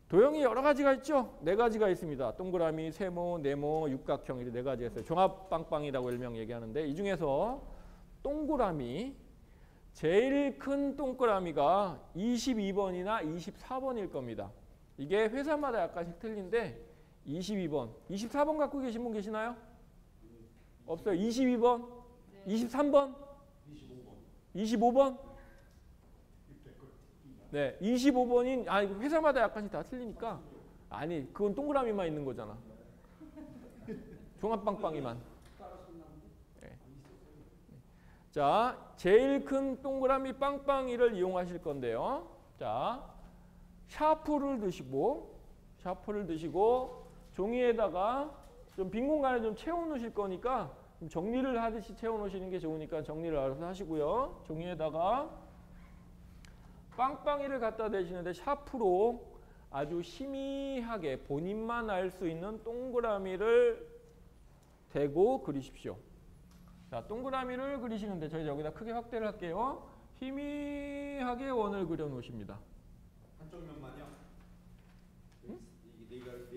도형이 여러 가지가 있죠. 4가지가 있습니다. 동그라미, 세모, 네모, 육각형 이렇게 4가지가 있어요. 종합 빵빵이라고 일명 얘기하는데 이 중에서 동그라미 제일 큰 동그라미가 22번이나 24번일 겁니다. 이게 회사마다 약간씩 틀린데 22번, 24번 갖고 계신 분 계시나요? 없어요. 22번, 23번, 25번. 네, 25번인 회사마다 약간씩 다 틀리니까 아니 그건 동그라미만 있는 거잖아. 종합빵빵이만. 네. 자, 제일 큰 동그라미 빵빵이를 이용하실 건데요. 자, 샤프를 드시고 종이에다가 좀 빈 공간에 좀 채워 놓으실 거니까 좀 정리를 하듯이 채워 놓으시는 게 좋으니까 정리를 알아서 하시고요. 종이에다가 빵빵이를 갖다 대시는데 샤프로 아주 희미하게 본인만 알 수 있는 동그라미를 대고 그리십시오. 자, 동그라미를 그리시는데 저희 여기다 크게 확대를 할게요. 희미하게 원을 그려 놓으십니다. 한쪽 면만요?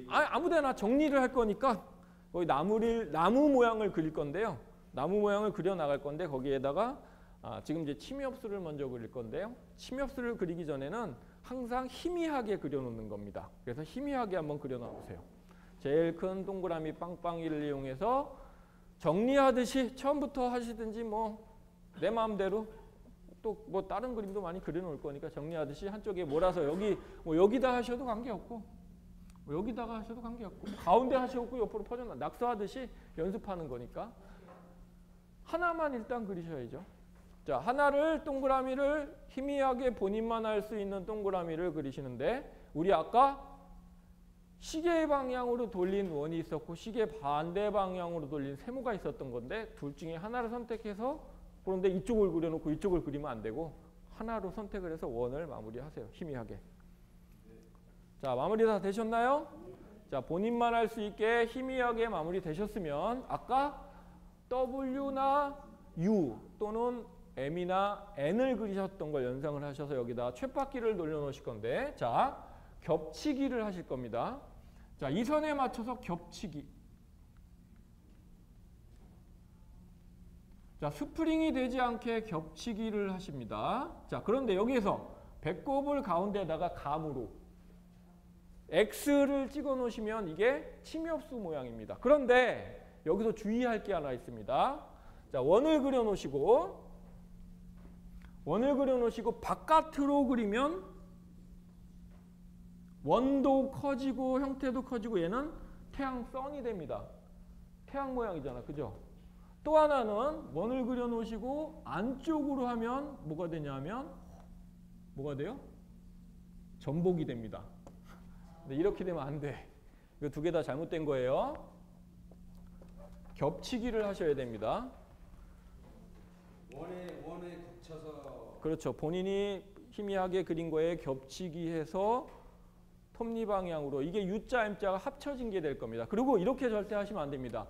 아무데나 정리를 할 거니까 거기 나무 모양을 그릴 건데요. 나무 모양을 그려 나갈 건데 거기에다가 지금 이제 침엽수를 먼저 그릴 건데요. 침엽수를 그리기 전에는 항상 희미하게 그려놓는 겁니다. 그래서 희미하게 한번 그려놔보세요. 제일 큰 동그라미 빵빵이를 이용해서 정리하듯이 처음부터 하시든지 뭐 내 마음대로 또 뭐 다른 그림도 많이 그려놓을 거니까 정리하듯이 한쪽에 몰아서 여기다 하셔도 관계없고 여기다가 하셔도 관계없고 가운데 하셔도 옆으로 퍼져나 낙서하듯이 연습하는 거니까 하나만 일단 그리셔야죠. 자, 하나를 동그라미를 희미하게 본인만 알 수 있는 동그라미를 그리시는데 우리 아까 시계 방향으로 돌린 원이 있었고 시계 반대 방향으로 돌린 세모가 있었던 건데 둘 중에 하나를 선택해서 그런데 이쪽을 그려놓고 이쪽을 그리면 안 되고 하나로 선택을 해서 원을 마무리하세요. 희미하게. 자, 마무리 다 되셨나요? 자, 본인만 알 수 있게 희미하게 마무리 되셨으면 아까 W나 U 또는 M이나 N을 그리셨던 걸 연상을 하셔서 여기다 쳇바퀴를 돌려놓으실 건데 자, 겹치기를 하실 겁니다. 자, 이 선에 맞춰서 겹치기. 자, 스프링이 되지 않게 겹치기를 하십니다. 자, 그런데 여기에서 배꼽을 가운데다가 감으로 X를 찍어 놓으시면 이게 침엽수 모양입니다. 그런데 여기서 주의할 게 하나 있습니다. 자, 원을 그려 놓으시고 바깥으로 그리면 원도 커지고 형태도 커지고 얘는 태양 선이 됩니다. 태양 모양이잖아. 그죠? 또 하나는 원을 그려 놓으시고 안쪽으로 하면 뭐가 되냐면 뭐가 돼요? 전복이 됩니다. 근데 이렇게 되면 안 돼. 이거 두 개 다 잘못된 거예요. 겹치기를 하셔야 됩니다. 원에 겹쳐서 그렇죠. 본인이 희미하게 그린 거에 겹치기 해서 톱니 방향으로 이게 U자 M자가 합쳐진 게 될 겁니다. 그리고 이렇게 절대 하시면 안 됩니다.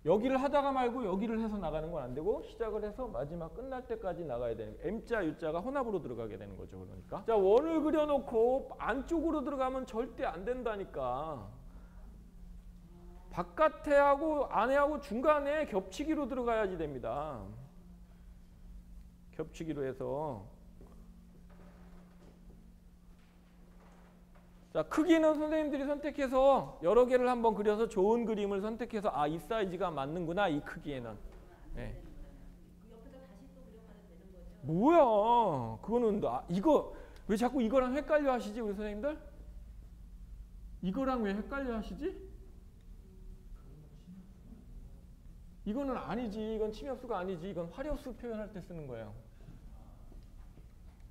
여기를 하다가 말고 여기를 해서 나가는 건 안 되고 시작을 해서 마지막 끝날 때까지 나가야 되는 거예요. M자 U자가 혼합으로 들어가게 되는 거죠. 그러니까 자, 원을 그려놓고 안쪽으로 들어가면 절대 안 된다니까. 바깥에 하고 안에 하고 중간에 겹치기로 들어가야지 됩니다. 겹치기로 해서 자, 크기는 선생님들이 선택해서 여러 개를 한번 그려서 좋은 그림을 선택해서 아, 이 사이즈가 맞는구나, 이 크기에는. 네. 뭐야? 그거는 이거 왜 자꾸 이거랑 헷갈려 하시지, 우리 선생님들? 이거랑 왜 헷갈려 하시지? 이거는 아니지. 이건 침엽수가 아니지. 이건 화렵수 표현할 때 쓰는 거예요.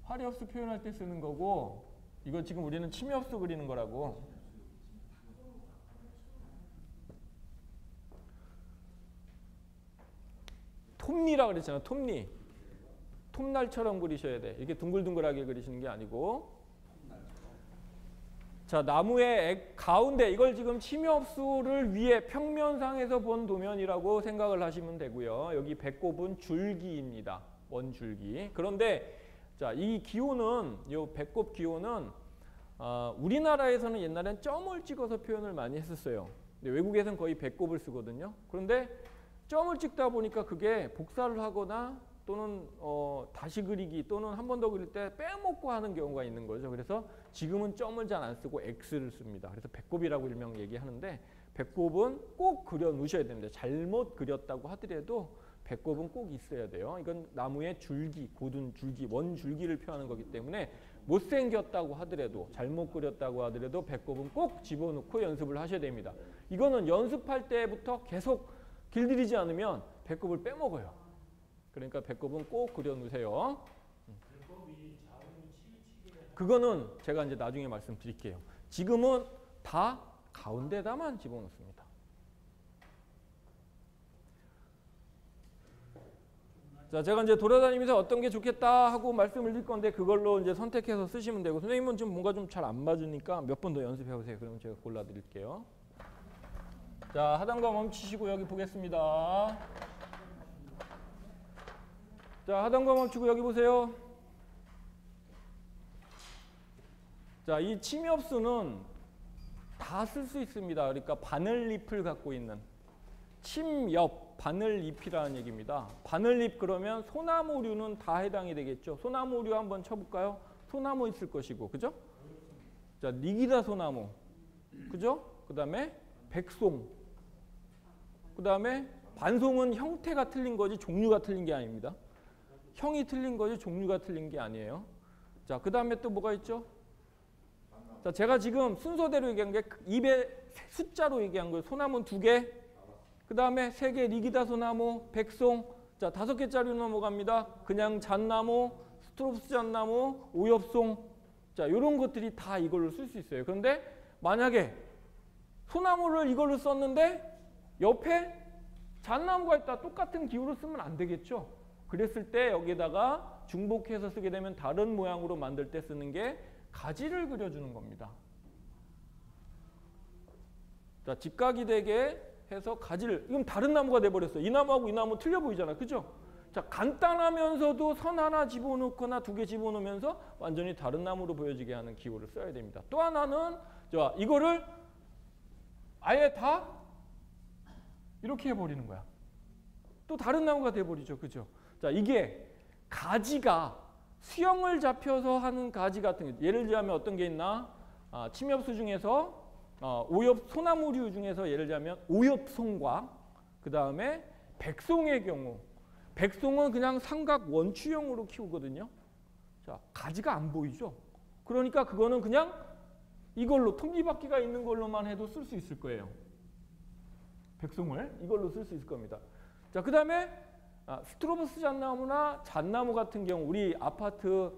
화렵수 표현할 때 쓰는 거고 이거 지금 우리는 침엽수 그리는 거라고. 톱니라 그랬잖아. 톱니. 톱날처럼 그리셔야 돼. 이렇게 둥글둥글하게 그리시는 게 아니고. 자, 나무의 가운데 이걸 지금 침엽수를 위에 평면상에서 본 도면이라고 생각을 하시면 되고요. 여기 배꼽은 줄기입니다. 원줄기. 그런데 자, 이 기호는 이 배꼽 기호는 우리나라에서는 옛날엔 점을 찍어서 표현을 많이 했었어요. 근데 외국에서는 거의 배꼽을 쓰거든요. 그런데 점을 찍다 보니까 그게 복사를 하거나 또는 다시 그리기 또는 한 번 더 그릴 때 빼먹고 하는 경우가 있는 거죠. 그래서 지금은 점을 잘 안 쓰고 X를 씁니다. 그래서 배꼽이라고 일명 얘기하는데 배꼽은 꼭 그려 놓으셔야 됩니다. 잘못 그렸다고 하더라도 배꼽은 꼭 있어야 돼요. 이건 나무의 줄기, 고든 줄기, 원줄기를 표하는 거기 때문에 못생겼다고 하더라도 잘못 그렸다고 하더라도 배꼽은 꼭 집어넣고 연습을 하셔야 됩니다. 이거는 연습할 때부터 계속 길들이지 않으면 배꼽을 빼먹어요. 그러니까 배꼽은 꼭 그려 놓으세요. 그거는 제가 이제 나중에 말씀드릴게요. 지금은 다 가운데다만 집어넣습니다. 자, 제가 이제 돌아다니면서 어떤 게 좋겠다 하고 말씀을 드릴 건데 그걸로 이제 선택해서 쓰시면 되고 선생님은 좀 뭔가 좀 잘 안 맞으니까 몇 번 더 연습해 보세요. 그러면 제가 골라 드릴게요. 자, 하던 거 멈추시고 여기 보겠습니다. 자, 하던 거 멈추고 여기 보세요. 자, 이 침엽수는 다 쓸 수 있습니다. 그러니까 바늘잎을 갖고 있는 침엽, 바늘잎이라는 얘기입니다. 바늘잎 그러면 소나무류는 다 해당이 되겠죠. 소나무류 한번 쳐볼까요? 소나무 있을 것이고, 그죠? 자, 니기다 소나무, 그죠? 그 다음에 백송, 그 다음에 반송은 형태가 틀린 거지 종류가 틀린 게 아닙니다. 형이 틀린 거지 종류가 틀린 게 아니에요. 자, 그 다음에 또 뭐가 있죠? 자, 제가 지금 순서대로 얘기한 게 입에 숫자로 얘기한 거예요. 소나무는 2개, 그 다음에 3개, 리기다 소나무, 백송. 자, 5개짜리로 넘어갑니다. 그냥 잣나무, 스트롭스 잣나무, 오엽송. 자, 이런 것들이 다 이걸로 쓸 수 있어요. 그런데 만약에 소나무를 이걸로 썼는데 옆에 잣나무가 있다. 똑같은 기호로 쓰면 안 되겠죠. 그랬을 때 여기다가 중복해서 쓰게 되면 다른 모양으로 만들 때 쓰는 게 가지를 그려주는 겁니다. 자, 직각이 되게 해서 가지를, 이건 다른 나무가 돼버렸어요. 이 나무하고 이 나무 틀려 보이잖아요. 그죠? 자, 간단하면서도 선 하나 집어넣거나 2개 집어넣으면서 완전히 다른 나무로 보여지게 하는 기호를 써야 됩니다. 또 하나는, 자, 이거를 아예 다 이렇게 해버리는 거야. 또 다른 나무가 돼버리죠. 그죠? 자, 이게 가지가 수영을 잡혀서 하는 가지 같은 게, 예를 들자면 어떤 게 있나? 침엽수 중에서 오엽 소나무류 중에서 예를 들자면 오엽송과 그 다음에 백송의 경우, 백송은 그냥 삼각 원추형으로 키우거든요. 자, 가지가 안 보이죠. 그러니까 그거는 그냥 이걸로 톱니바퀴가 있는 걸로만 해도 쓸 수 있을 거예요. 백송을 이걸로 쓸 수 있을 겁니다. 자, 그 다음에 스트로보스 잣나무나 잣나무 같은 경우 우리 아파트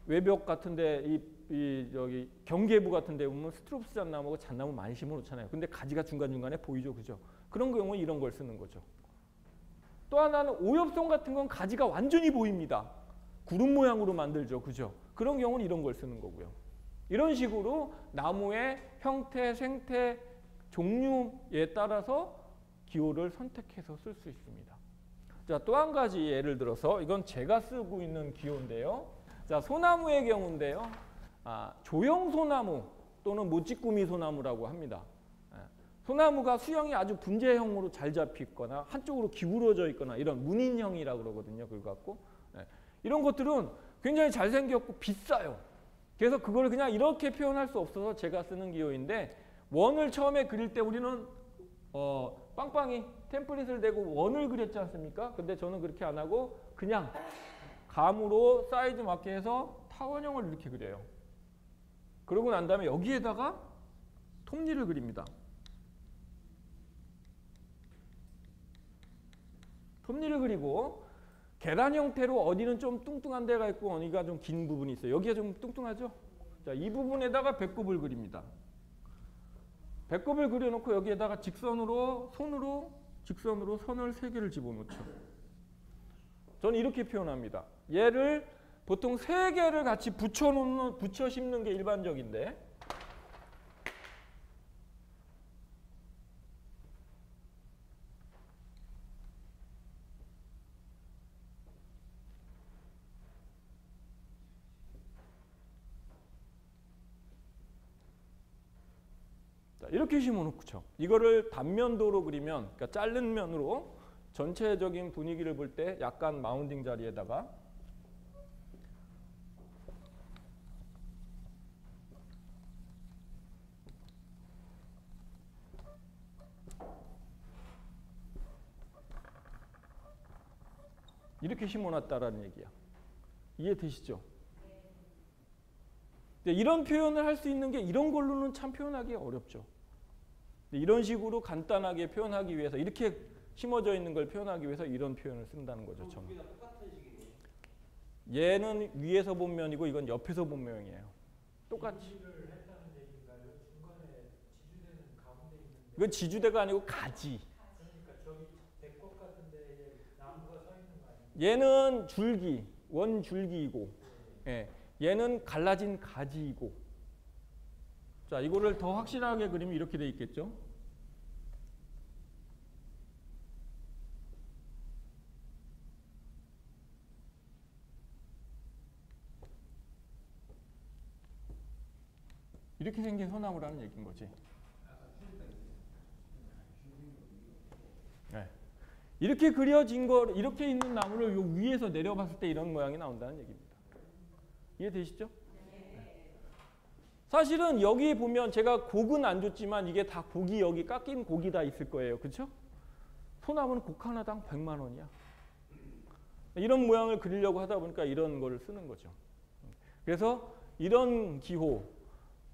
외벽 같은데 여기 경계부 같은 데 보면 스트로보스 잣나무가 잣나무 많이 심어놓잖아요. 근데 가지가 중간중간에 보이죠. 그죠? 그런 경우는 이런 걸 쓰는 거죠. 또 하나는 오엽송 같은 건 가지가 완전히 보입니다. 구름 모양으로 만들죠. 그죠? 그런 경우는 이런 걸 쓰는 거고요. 이런 식으로 나무의 형태, 생태, 종류에 따라서 기호를 선택해서 쓸 수 있습니다. 자, 또 한 가지 예를 들어서 이건 제가 쓰고 있는 기호인데요. 자, 소나무의 경우인데요. 조형소나무 또는 모찌꾸미 소나무라고 합니다. 소나무가 수형이 아주 분재형으로 잘 잡히거나 한쪽으로 기울어져 있거나 이런 문인형이라고 그러거든요. 그거 갖고 이런 것들은 굉장히 잘생겼고 비싸요. 그래서 그걸 그냥 이렇게 표현할 수 없어서 제가 쓰는 기호인데, 원을 처음에 그릴 때 우리는 빵빵히 템플릿을 대고 원을 그렸지 않습니까? 근데 저는 그렇게 안 하고 그냥 감으로 사이즈 맞게 해서 타원형을 이렇게 그려요. 그러고 난 다음에 여기에다가 톱니를 그립니다. 톱니를 그리고 계란 형태로 어디는 좀 뚱뚱한 데가 있고 어디가 좀 긴 부분이 있어요. 여기가 좀 뚱뚱하죠? 자, 이 부분에다가 배꼽을 그립니다. 배꼽을 그려놓고 여기에다가 직선으로 직선으로 선을 3개를 집어넣죠. 저는 이렇게 표현합니다. 얘를 보통 3개를 같이 붙여 심는 게 일반적인데, 이렇게 심어놓죠. 이거를 단면도로 그리면, 그러니까 자른 면으로 전체적인 분위기를 볼 때 약간 마운딩 자리에다가 이렇게 심어놨다라는 얘기야. 이해되시죠? 이런 표현을 할 수 있는 게 이런 걸로는 참 표현하기 어렵죠. 이런 식으로 간단하게 표현하기 위해서, 이렇게 심어져 있는 걸 표현하기 위해서 이런 표현을 쓴다는 거죠. 저는. 얘는 위에서 본 면이고 이건 옆에서 본 면이에요. 똑같이. 이건 지주대가 아니고 가지. 그러니까 저기 배꼽 같은 데에 나무가 서 있는 거 아니에요? 얘는 줄기, 원줄기이고, 예. 얘는 갈라진 가지이고. 자, 이거를 더 확실하게 그리면 이렇게 돼 있겠죠? 이렇게 생긴 소나무라는 얘기인 거지. 네. 이렇게 그려진 거, 이렇게 있는 나무를 요 위에서 내려봤을 때 이런 모양이 나온다는 얘기입니다. 이해되시죠? 사실은 여기 보면 제가 곡은 안 줬지만 이게 다 곡이 여기 깎인 곡이 다 있을 거예요. 그렇죠? 소나무는 곡 하나당 100만 원이야. 이런 모양을 그리려고 하다 보니까 이런 거를 쓰는 거죠. 그래서 이런 기호,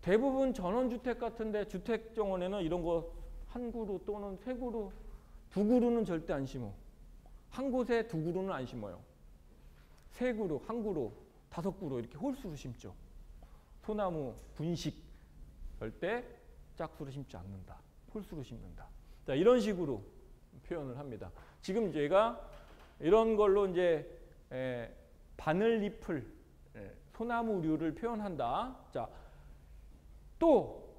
대부분 전원주택 같은데 주택정원에는 이런 거 한 그루 또는 3그루, 2그루는 절대 안 심어. 한 곳에 2그루는 안 심어요. 3그루, 1그루, 5그루 이렇게 홀수로 심죠. 소나무 분식 절대 짝수로 심지 않는다. 홀수로 심는다. 자, 이런 식으로 표현을 합니다. 지금 제가 이런 걸로 이제 바늘잎을 소나무류를 표현한다. 자, 또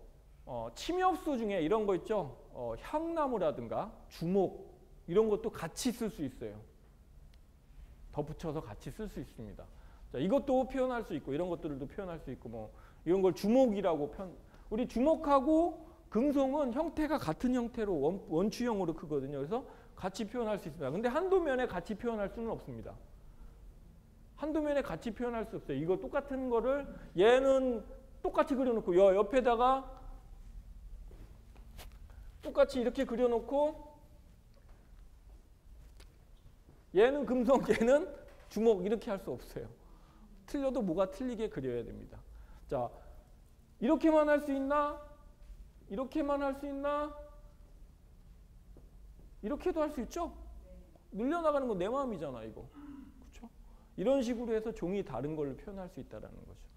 침엽수 중에 이런 거 있죠. 향나무라든가 주목 이런 것도 같이 쓸 수 있어요. 덧붙여서 같이 쓸 수 있습니다. 자, 이것도 표현할 수 있고 이런 것들도 표현할 수 있고 뭐 이런 걸 주목이라고 우리 주목하고 금송은 형태가 같은 형태로 원추형으로 크거든요. 그래서 같이 표현할 수 있습니다. 근데 한 도면에 같이 표현할 수는 없습니다. 한 도면에 같이 표현할 수 없어요. 이거 똑같은 거를 얘는 똑같이 그려놓고 옆에다가 똑같이 이렇게 그려놓고 얘는 금속, 얘는 주목 이렇게 할 수 없어요. 틀려도 뭐가 틀리게 그려야 됩니다. 자, 이렇게만 할 수 있나? 이렇게만 할 수 있나? 이렇게도 할 수 있죠? 늘려나가는 건 내 마음이잖아, 이거. 그렇죠? 이런 식으로 해서 종이 다른 걸로 표현할 수 있다는 거죠.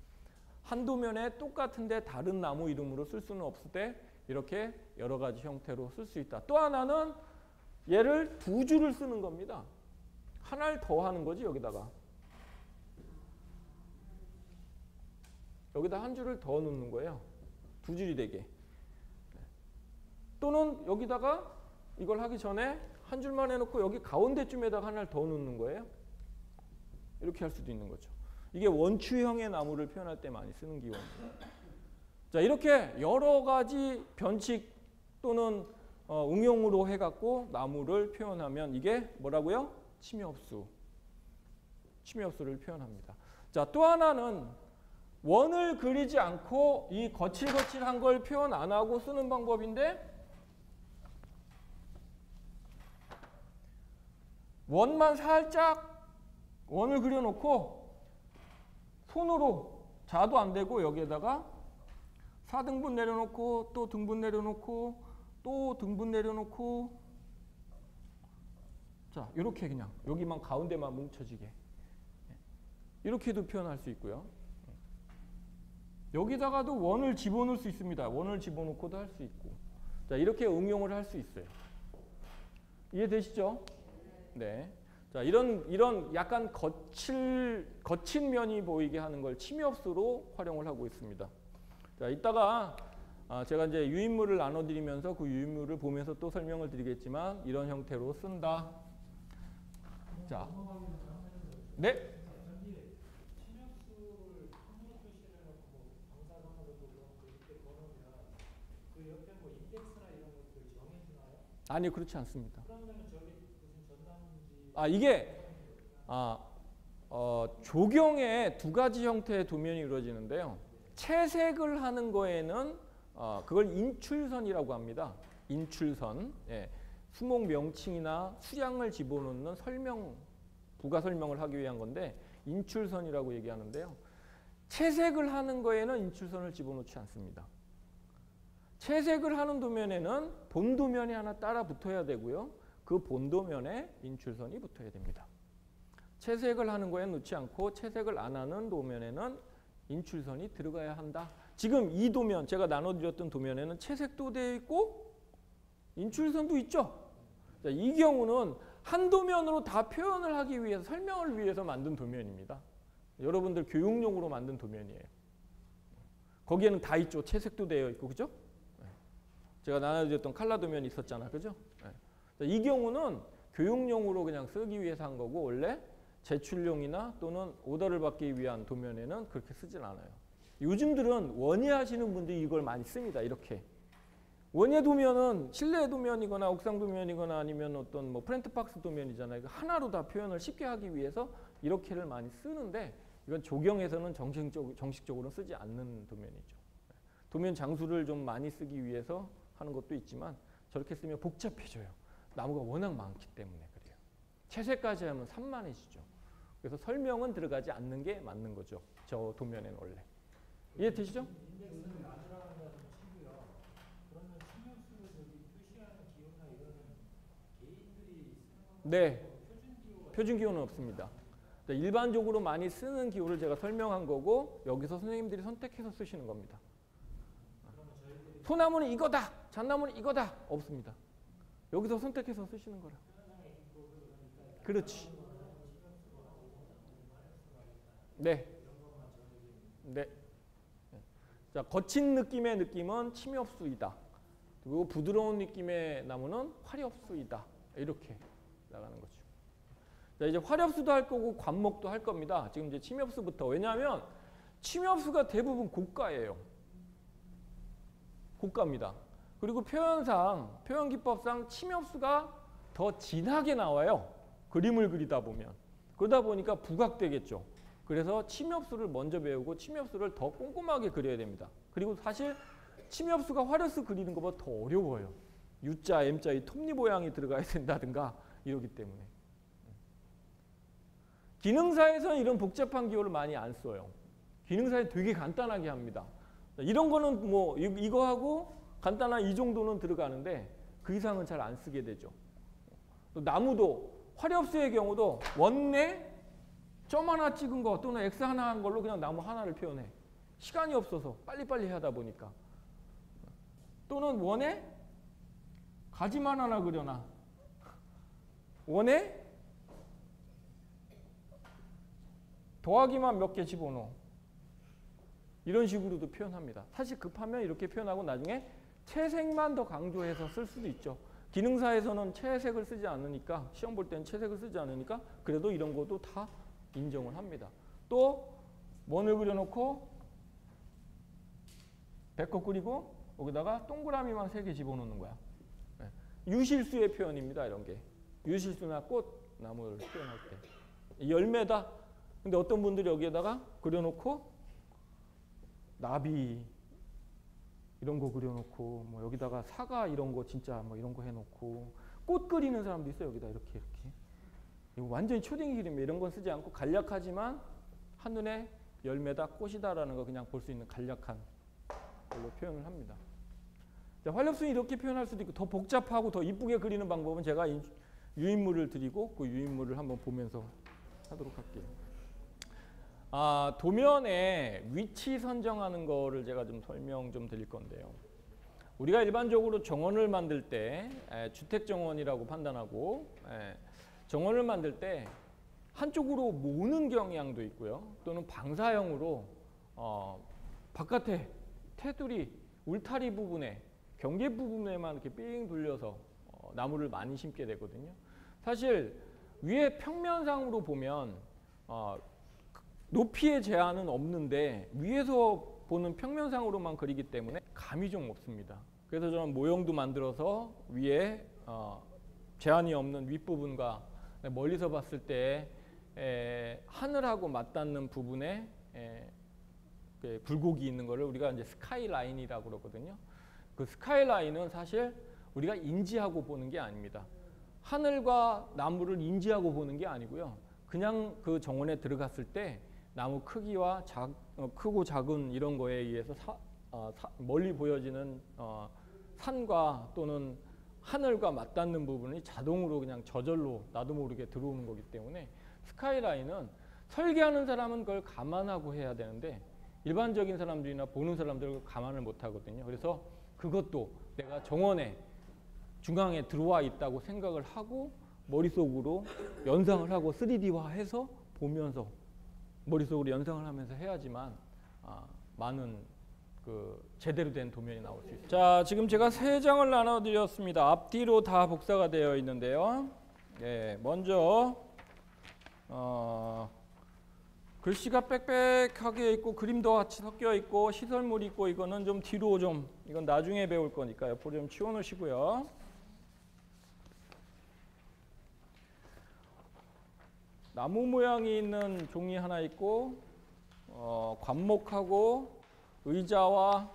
한 도면에 똑같은데 다른 나무 이름으로 쓸 수는 없을 때 이렇게 여러 가지 형태로 쓸 수 있다. 또 하나는 얘를 2줄을 쓰는 겁니다. 하나를 더 하는 거지, 여기다가. 여기다 한 줄을 더 넣는 거예요. 2줄이 되게. 또는 여기다가 이걸 하기 전에 한 줄만 해놓고 여기 가운데쯤에다가 하나를 더 넣는 거예요. 이렇게 할 수도 있는 거죠. 이게 원추형의 나무를 표현할 때 많이 쓰는 기호입니다. 자, 이렇게 여러 가지 변칙 또는 응용으로 해갖고 나무를 표현하면 이게 뭐라고요? 침엽수. 침엽수를 표현합니다. 자, 또 하나는 원을 그리지 않고 이 거칠거칠한 걸 표현 안 하고 쓰는 방법인데 원만 살짝 원을 그려놓고 손으로 자도 안 되고 여기에다가 4등분 내려놓고 또 등분 내려놓고 또 등분 내려놓고 자, 이렇게 그냥 여기만 가운데만 뭉쳐지게 이렇게도 표현할 수 있고요. 여기다가도 원을 집어넣을 수 있습니다. 원을 집어넣고도 할 수 있고 자, 이렇게 응용을 할 수 있어요. 이해되시죠? 네. 자, 이런 약간 거친 면이 보이게 하는 걸 침엽수로 활용을 하고 있습니다. 자, 이따가 제가 이제 유인물을 나눠드리면서 그 유인물을 보면서 또 설명을 드리겠지만 이런 형태로 쓴다. 자, 네. 아니, 그렇지 않습니다. 이게 조경의 2가지 형태의 도면이 이루어지는데요. 채색을 하는 거에는 그걸 인출선이라고 합니다. 인출선. 예. 수목 명칭이나 수량을 집어넣는 부가 설명을 하기 위한 건데 인출선이라고 얘기하는데요. 채색을 하는 거에는 인출선을 집어넣지 않습니다. 채색을 하는 도면에는 본도면이 하나 따라 붙어야 되고요. 그 본도면에 인출선이 붙어야 됩니다. 채색을 하는 거에 넣지 않고 채색을 안 하는 도면에는 인출선이 들어가야 한다. 지금 이 도면, 제가 나눠드렸던 도면에는 채색도 되어 있고 인출선도 있죠. 자, 이 경우는 한 도면으로 다 표현을 하기 위해서 설명을 위해서 만든 도면입니다. 여러분들 교육용으로 만든 도면이에요. 거기에는 다 있죠. 채색도 되어 있고, 그죠? 제가 나눠드렸던 칼라 도면이 있었잖아, 그죠? 이 경우는 교육용으로 그냥 쓰기 위해서 한 거고 원래 제출용이나 또는 오더를 받기 위한 도면에는 그렇게 쓰진 않아요. 요즘들은 원예 하시는 분들이 이걸 많이 씁니다. 이렇게. 원예 도면은 실내 도면이거나 옥상 도면이거나 아니면 어떤 뭐 프렌트박스 도면이잖아요. 하나로 다 표현을 쉽게 하기 위해서 이렇게를 많이 쓰는데 이건 조경에서는 정식적으로 쓰지 않는 도면이죠. 도면 장수를 좀 많이 쓰기 위해서 하는 것도 있지만 저렇게 쓰면 복잡해져요. 나무가 워낙 많기 때문에 그래요. 채색까지 하면 산만해지죠. 그래서 설명은 들어가지 않는 게 맞는 거죠. 저 도면에는 원래. 이해되시죠? 인덱스를 만들어간다는 치고요. 그러면 침엽수를 표시하는 기호나 이거는 개인들이 네. 표준적으로 표준 기호는 없습니다. 일반적으로 많이 쓰는 기호를 제가 설명한 거고 여기서 선생님들이 선택해서 쓰시는 겁니다. 소나무는 이거다, 잣나무는 이거다 없습니다. 여기서 선택해서 쓰시는 거라. 그렇지. 네. 네. 자, 거친 느낌의 느낌은 침엽수이다. 그리고 부드러운 느낌의 나무는 화렵수이다. 이렇게 나가는 거죠. 자, 이제 화렵수도 할 거고 관목도 할 겁니다. 지금 이제 침엽수부터. 왜냐하면 침엽수가 대부분 고가예요. 고가입니다. 그리고 표현상, 표현 기법상 침엽수가 더 진하게 나와요. 그림을 그리다 보면. 그러다 보니까 부각되겠죠. 그래서 침엽수를 먼저 배우고 침엽수를 더 꼼꼼하게 그려야 됩니다. 그리고 사실 침엽수가 화렵수 그리는 것보다 더 어려워요. U자, M자 이 톱니 모양이 들어가야 된다든가 이러기 때문에. 기능사에서는 이런 복잡한 기호를 많이 안 써요. 기능사에 되게 간단하게 합니다. 이런 거는 뭐 이거 하고 간단한 이 정도는 들어가는데 그 이상은 잘 안 쓰게 되죠. 또 나무도 화렵수의 경우도 원내 점 하나 찍은 거 또는 X 하나 한 걸로 그냥 나무 하나를 표현해. 시간이 없어서 빨리빨리 하다 보니까. 또는 원에 가지만 하나 그려놔. 원에 더하기만 몇 개 집어넣어. 이런 식으로도 표현합니다. 사실 급하면 이렇게 표현하고 나중에 채색만 더 강조해서 쓸 수도 있죠. 기능사에서는 채색을 쓰지 않으니까 시험 볼 때는 채색을 쓰지 않으니까 그래도 이런 것도 다 인정을 합니다. 또 원을 그려놓고 배꼽 그리고 여기다가 동그라미만 3개 집어넣는 거야. 네. 유실수의 표현입니다. 이런 게. 유실수나 꽃, 나무를 표현할 때. 열매다. 근데 어떤 분들이 여기에다가 그려놓고 나비 이런 거 그려놓고 뭐 여기다가 사과 이런 거 진짜 뭐 이런 거 해놓고 꽃 그리는 사람도 있어요. 여기다 이렇게. 이거 완전히 초딩 그림이에요. 이런 건 쓰지 않고 간략하지만 한눈에 열매다, 꽃이다라는 거 그냥 볼 수 있는 간략한 걸로 표현을 합니다. 자, 활력순이 이렇게 표현할 수도 있고 더 복잡하고 더 이쁘게 그리는 방법은 제가 유인물을 드리고 그 유인물을 한번 보면서 하도록 할게요. 도면에 위치 선정하는 거를 제가 좀 설명 좀 드릴 건데요. 우리가 일반적으로 정원을 만들 때 주택 정원이라고 판단하고 정원을 만들 때 한쪽으로 모으는 경향도 있고요. 또는 방사형으로 바깥에 테두리, 울타리 부분에 경계 부분에만 이렇게 삥 돌려서 나무를 많이 심게 되거든요. 사실 위에 평면상으로 보면 높이의 제한은 없는데 위에서 보는 평면상으로만 그리기 때문에 감이 좀 없습니다. 그래서 저는 모형도 만들어서 위에 제한이 없는 윗부분과 멀리서 봤을 때 하늘하고 맞닿는 부분에 굴곡이 있는 거를 우리가 이제 스카이라인이라고 그러거든요. 그 스카이라인은 사실 우리가 인지하고 보는 게 아닙니다. 하늘과 나무를 인지하고 보는 게 아니고요. 그냥 그 정원에 들어갔을 때 나무 크기와 크고 작은 이런 거에 의해서 멀리 보여지는 산과 또는 하늘과 맞닿는 부분이 자동으로 그냥 저절로 나도 모르게 들어오는 거기 때문에 스카이라인은 설계하는 사람은 그걸 감안하고 해야 되는데 일반적인 사람들이나 보는 사람들은 감안을 못 하거든요. 그래서 그것도 내가 정원에 중앙에 들어와 있다고 생각을 하고 머릿속으로 연상을 하고 3D화해서 보면서 머릿속으로 연상을 하면서 해야지만 많은 그 제대로 된 도면이 나올 수 있습니다. 자, 지금 제가 3장을 나눠드렸습니다. 앞뒤로 다 복사가 되어 있는데요. 먼저 글씨가 빽빽하게 있고 그림도 같이 섞여 있고 시설물이 있고 이거는 좀 뒤로 좀 이건 나중에 배울 거니까 옆으로 좀 치워놓으시고요. 나무 모양이 있는 종이 하나 있고 관목하고 의자와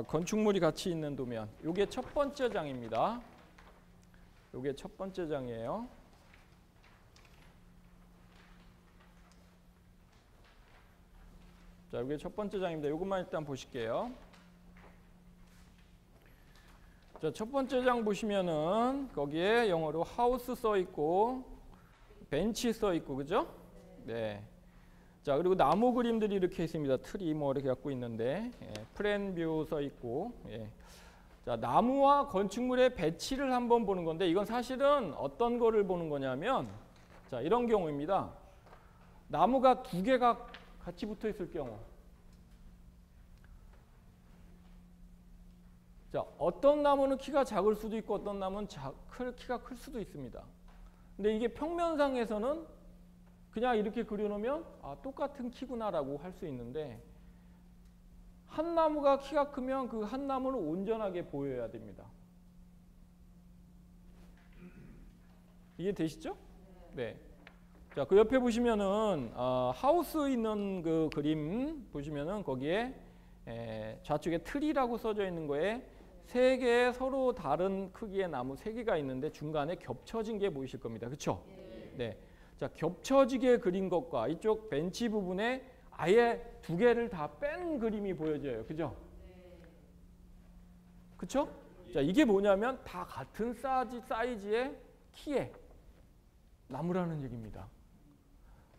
건축물이 같이 있는 도면. 이게 첫 번째 장입니다. 이게 첫 번째 장이에요. 자, 이게 첫 번째 장입니다. 이것만 일단 보실게요. 자, 첫 번째 장 보시면은 거기에 영어로 하우스 써 있고 벤치 써 있고, 그죠? 네. 자, 그리고 나무 그림들이 이렇게 있습니다. 트리 뭐 이렇게 갖고 있는데, 프렌뷰 써 있고, 자, 나무와 건축물의 배치를 한번 보는 건데, 이건 사실은 어떤 거를 보는 거냐면, 자, 이런 경우입니다. 나무가 두 개가 같이 붙어 있을 경우. 자, 어떤 나무는 키가 작을 수도 있고 어떤 나무는 키가 클 수도 있습니다. 근데 이게 평면상에서는 그냥 이렇게 그려놓으면 똑같은 키구나라고 할 수 있는데, 한 나무가 키가 크면 그 한 나무는 온전하게 보여야 됩니다. 이해 되시죠? 네. 자, 그 옆에 보시면은 하우스 있는 그 그림 보시면은 거기에 좌측에 트리라고 써져 있는 거에 세 개의 서로 다른 크기의 나무 세 개가 있는데 중간에 겹쳐진 게 보이실 겁니다. 그렇죠? 네. 자, 겹쳐지게 그린 것과 이쪽 벤치 부분에 아예 두 개를 다 뺀 그림이 보여져요. 그죠? 그렇죠? 자, 이게 뭐냐면 다 같은 사이즈의 키의 나무라는 얘기입니다.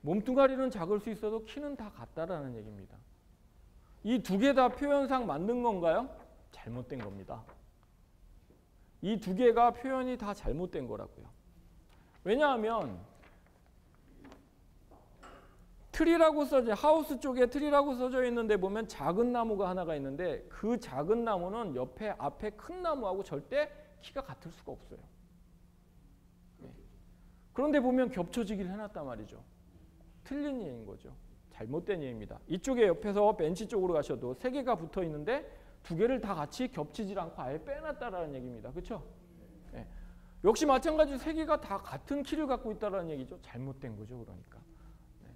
몸뚱아리는 작을 수 있어도 키는 다 같다라는 얘기입니다. 이 두 개 다 표현상 맞는 건가요? 잘못된 겁니다. 이 두 개가 표현이 다 잘못된 거라고요. 왜냐하면 트리라고 써져, 하우스 쪽에 트리라고 써져 있는데 보면 작은 나무가 하나가 있는데 그 작은 나무는 옆에 앞에 큰 나무하고 절대 키가 같을 수가 없어요. 네. 그런데 보면 겹쳐지기를 해놨단 말이죠. 틀린 예인 거죠. 잘못된 예입니다. 이쪽에 옆에서 벤치 쪽으로 가셔도 세 개가 붙어 있는데 두 개를 다 같이 겹치질 않고 아예 빼놨다라는 얘기입니다. 그렇죠? 네. 역시 마찬가지로 세 개가 다 같은 키를 갖고 있다라는 얘기죠. 잘못된 거죠. 그러니까. 네.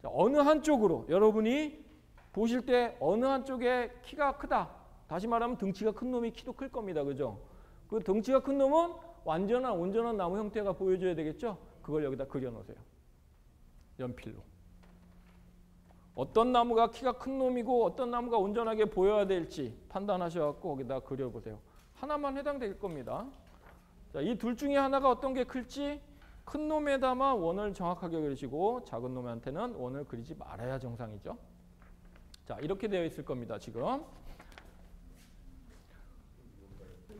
자, 어느 한쪽으로 여러분이 보실 때 어느 한쪽에 키가 크다. 다시 말하면 등치가 큰 놈이 키도 클 겁니다. 그죠? 그 등치가 큰 놈은 온전한 나무 형태가 보여줘야 되겠죠? 그걸 여기다 그려놓으세요. 연필로. 어떤 나무가 키가 큰 놈이고 어떤 나무가 온전하게 보여야 될지 판단하셔갖고 거기다 그려보세요. 하나만 해당될 겁니다. 자, 이 둘 중에 하나가 어떤 게 클지 큰 놈에다만 원을 정확하게 그리시고 작은 놈한테는 원을 그리지 말아야 정상이죠. 자, 이렇게 되어 있을 겁니다. 지금.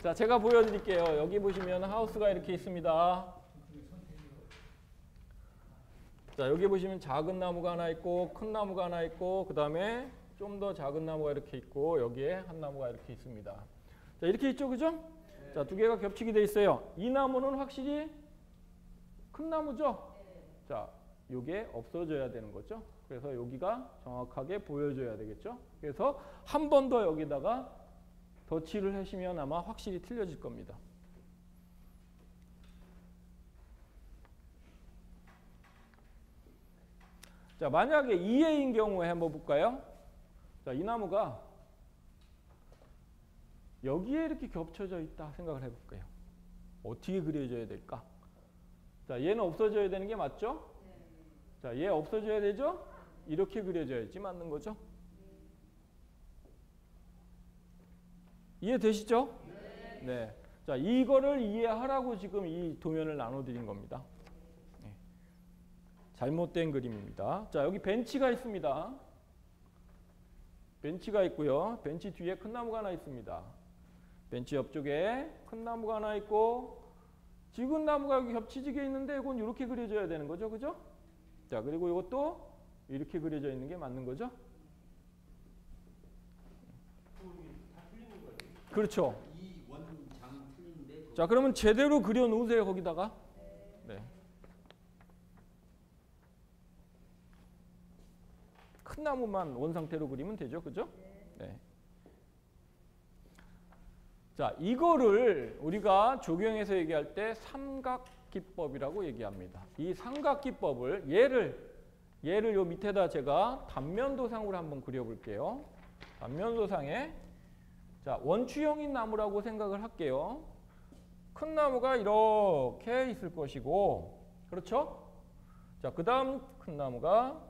자, 제가 보여드릴게요. 여기 보시면 하우스가 이렇게 있습니다. 자, 여기 보시면 작은 나무가 하나 있고 큰 나무가 하나 있고 그 다음에 좀 더 작은 나무가 이렇게 있고 여기에 한 나무가 이렇게 있습니다. 자, 이렇게 있죠, 그죠? 자, 두 개가 겹치게 돼 있어요. 이 나무는 확실히 큰 나무죠? 자, 이게 없어져야 되는 거죠. 그래서 여기가 정확하게 보여줘야 되겠죠. 그래서 한 번 더 여기다가 덧칠을 하시면 아마 확실히 틀려질 겁니다. 자, 만약에 2A인 경우에 한번 볼까요? 자, 이 나무가 여기에 이렇게 겹쳐져 있다 생각을 해볼게요. 어떻게 그려져야 될까? 자, 얘는 없어져야 되는 게 맞죠? 자, 얘 없어져야 되죠? 이렇게 그려져야지 맞는 거죠? 이해되시죠? 네. 자, 이거를 이해하라고 지금 이 도면을 나눠드린 겁니다. 잘못된 그림입니다. 자, 여기 벤치가 있습니다. 벤치가 있고요. 벤치 뒤에 큰 나무가 하나 있습니다. 벤치 옆쪽에 큰 나무가 하나 있고 지금 나무가 여기 겹치지게 있는데 이건 이렇게 그려져야 되는 거죠. 그죠? 자, 그리고 이것도 이렇게 그려져 있는 게 맞는 거죠? 그렇죠. 이 원장이 틀린데. 자, 그러면 제대로 그려 놓으세요. 거기다가. 네. 큰 나무만 원 상태로 그리면 되죠. 그죠? 네. 자, 이거를 우리가 조경에서 얘기할 때 삼각기법이라고 얘기합니다. 이 삼각기법을 얘를 요 밑에다 제가 단면도상으로 한번 그려볼게요. 단면도상에 자, 원추형인 나무라고 생각을 할게요. 큰 나무가 이렇게 있을 것이고, 그렇죠? 자, 그 다음 큰 나무가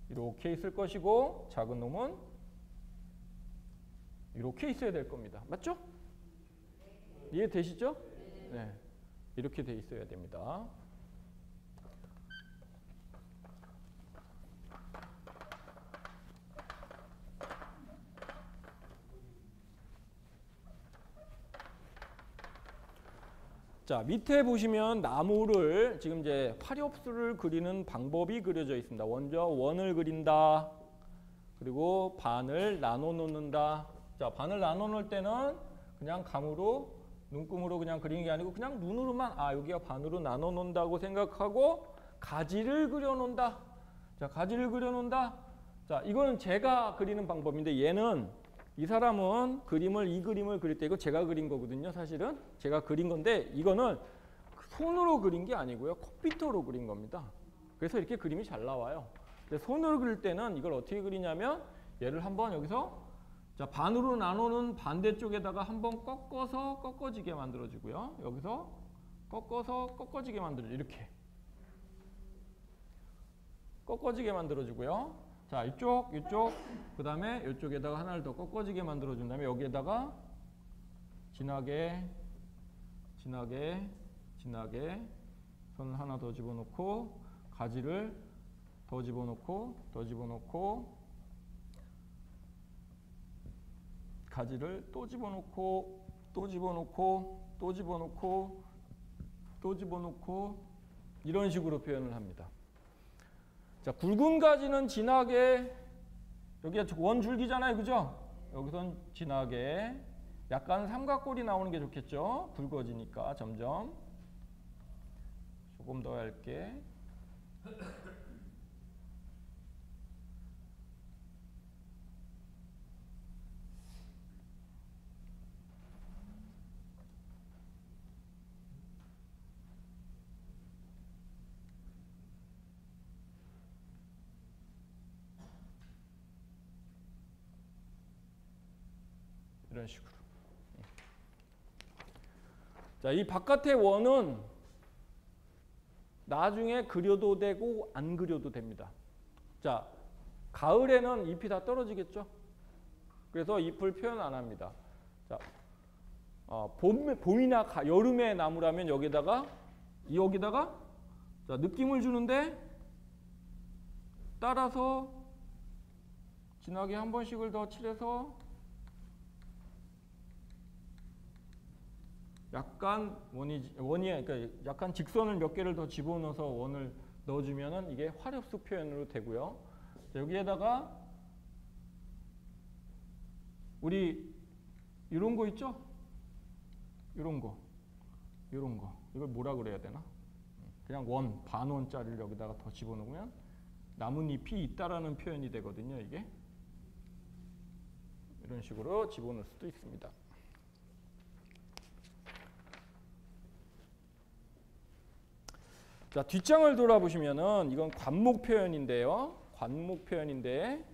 이렇게 있을 것이고 작은 놈은 이렇게 있어야 될 겁니다. 맞죠? 이해되시죠? 네. 이렇게 돼 있어야 됩니다. 자, 밑에 보시면 나무를 지금 이제 화렵수를 그리는 방법이 그려져 있습니다. 먼저 원을 그린다. 그리고 반을 나눠 놓는다. 자, 반을 나눠 놓을 때는 그냥 감으로 눈금으로 그냥 그리는 게 아니고 그냥 눈으로만 여기가 반으로 나눠 놓는다고 생각하고 가지를 그려 놓는다. 자, 가지를 그려 놓는다. 자, 이거는 제가 그리는 방법인데 얘는 이 사람은 이 그림을 그릴 때 이거 제가 그린 거거든요. 사실은 제가 그린 건데 이거는 손으로 그린 게 아니고요. 컴퓨터로 그린 겁니다. 그래서 이렇게 그림이 잘 나와요. 근데 손으로 그릴 때는 이걸 어떻게 그리냐면 얘를 한번 여기서 자, 반으로 나누는 반대쪽에다가 한번 꺾어서 꺾어지게 만들어주고요. 여기서 꺾어서 꺾어지게 만들어주고 이렇게 꺾어지게 만들어주고요. 자, 이쪽, 그 다음에 이쪽에다가 하나를 더 꺾어지게 만들어준 다음에 여기에다가 진하게 선을 하나 더 집어넣고 가지를 더 집어넣고 가지를 또 집어넣고 이런 식으로 표현을 합니다. 자, 굵은 가지는 진하게 여기가 원줄기잖아요, 그죠? 여기선 진하게 약간 삼각골이 나오는 게 좋겠죠? 굵어지니까 점점 조금 더 얇게 이런 식으로. 자, 이 바깥의 원은 나중에 그려도 되고 안 그려도 됩니다. 자, 가을에는 잎이 다 떨어지겠죠? 그래서 잎을 표현 안 합니다. 자, 봄이나 여름의 나무라면 여기다가 자, 느낌을 주는데 따라서 진하게 한 번씩을 더 칠해서 약간 그러니까 약간 직선을 몇 개를 더 집어넣어서 원을 넣어주면은 이게 화렵수 표현으로 되고요. 자, 여기에다가 우리 이런 거 있죠? 이런 거 이걸 뭐라 그래야 되나? 그냥 반원짜리를 여기다가 더 집어넣으면 나뭇잎이 있다라는 표현이 되거든요. 이게 이런 식으로 집어넣을 수도 있습니다. 자, 뒷장을 돌아보시면은 이건 관목 표현인데요. 관목 표현인데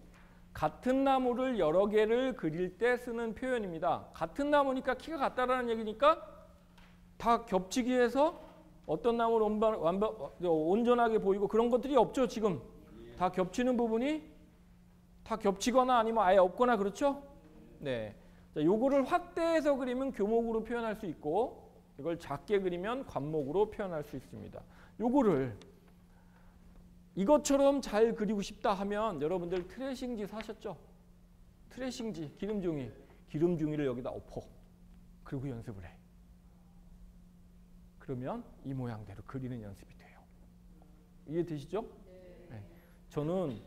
같은 나무를 여러 개를 그릴 때 쓰는 표현입니다. 같은 나무니까 키가 같다라는 얘기니까 다 겹치기 해서 어떤 나무를 온전하게 보이고 그런 것들이 없죠. 지금 다 겹치는 부분이 다 겹치거나 아니면 아예 없거나 그렇죠. 네. 자, 요거를 확대해서 그리면 교목으로 표현할 수 있고 이걸 작게 그리면 관목으로 표현할 수 있습니다. 요거를 이것처럼 잘 그리고 싶다 하면 여러분들 트레싱지 사셨죠? 트레싱지, 기름종이를 여기다 엎어. 그리고 연습을 해. 그러면 이 모양대로 그리는 연습이 돼요. 이해되시죠? 네. 저는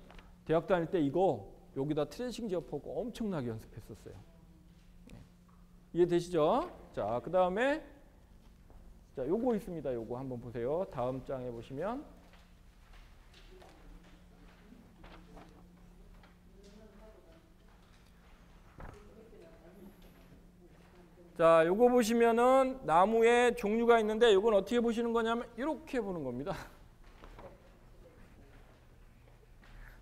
대학 다닐 때 이거 여기다 트레싱지 엎어고 엄청나게 연습했었어요. 네. 이해되시죠? 자, 그 다음에 자, 요거 있습니다. 요거 한번 보세요. 다음 장에 보시면 자, 요거 보시면은 나무의 종류가 있는데 요건 어떻게 보시는 거냐면 이렇게 보는 겁니다.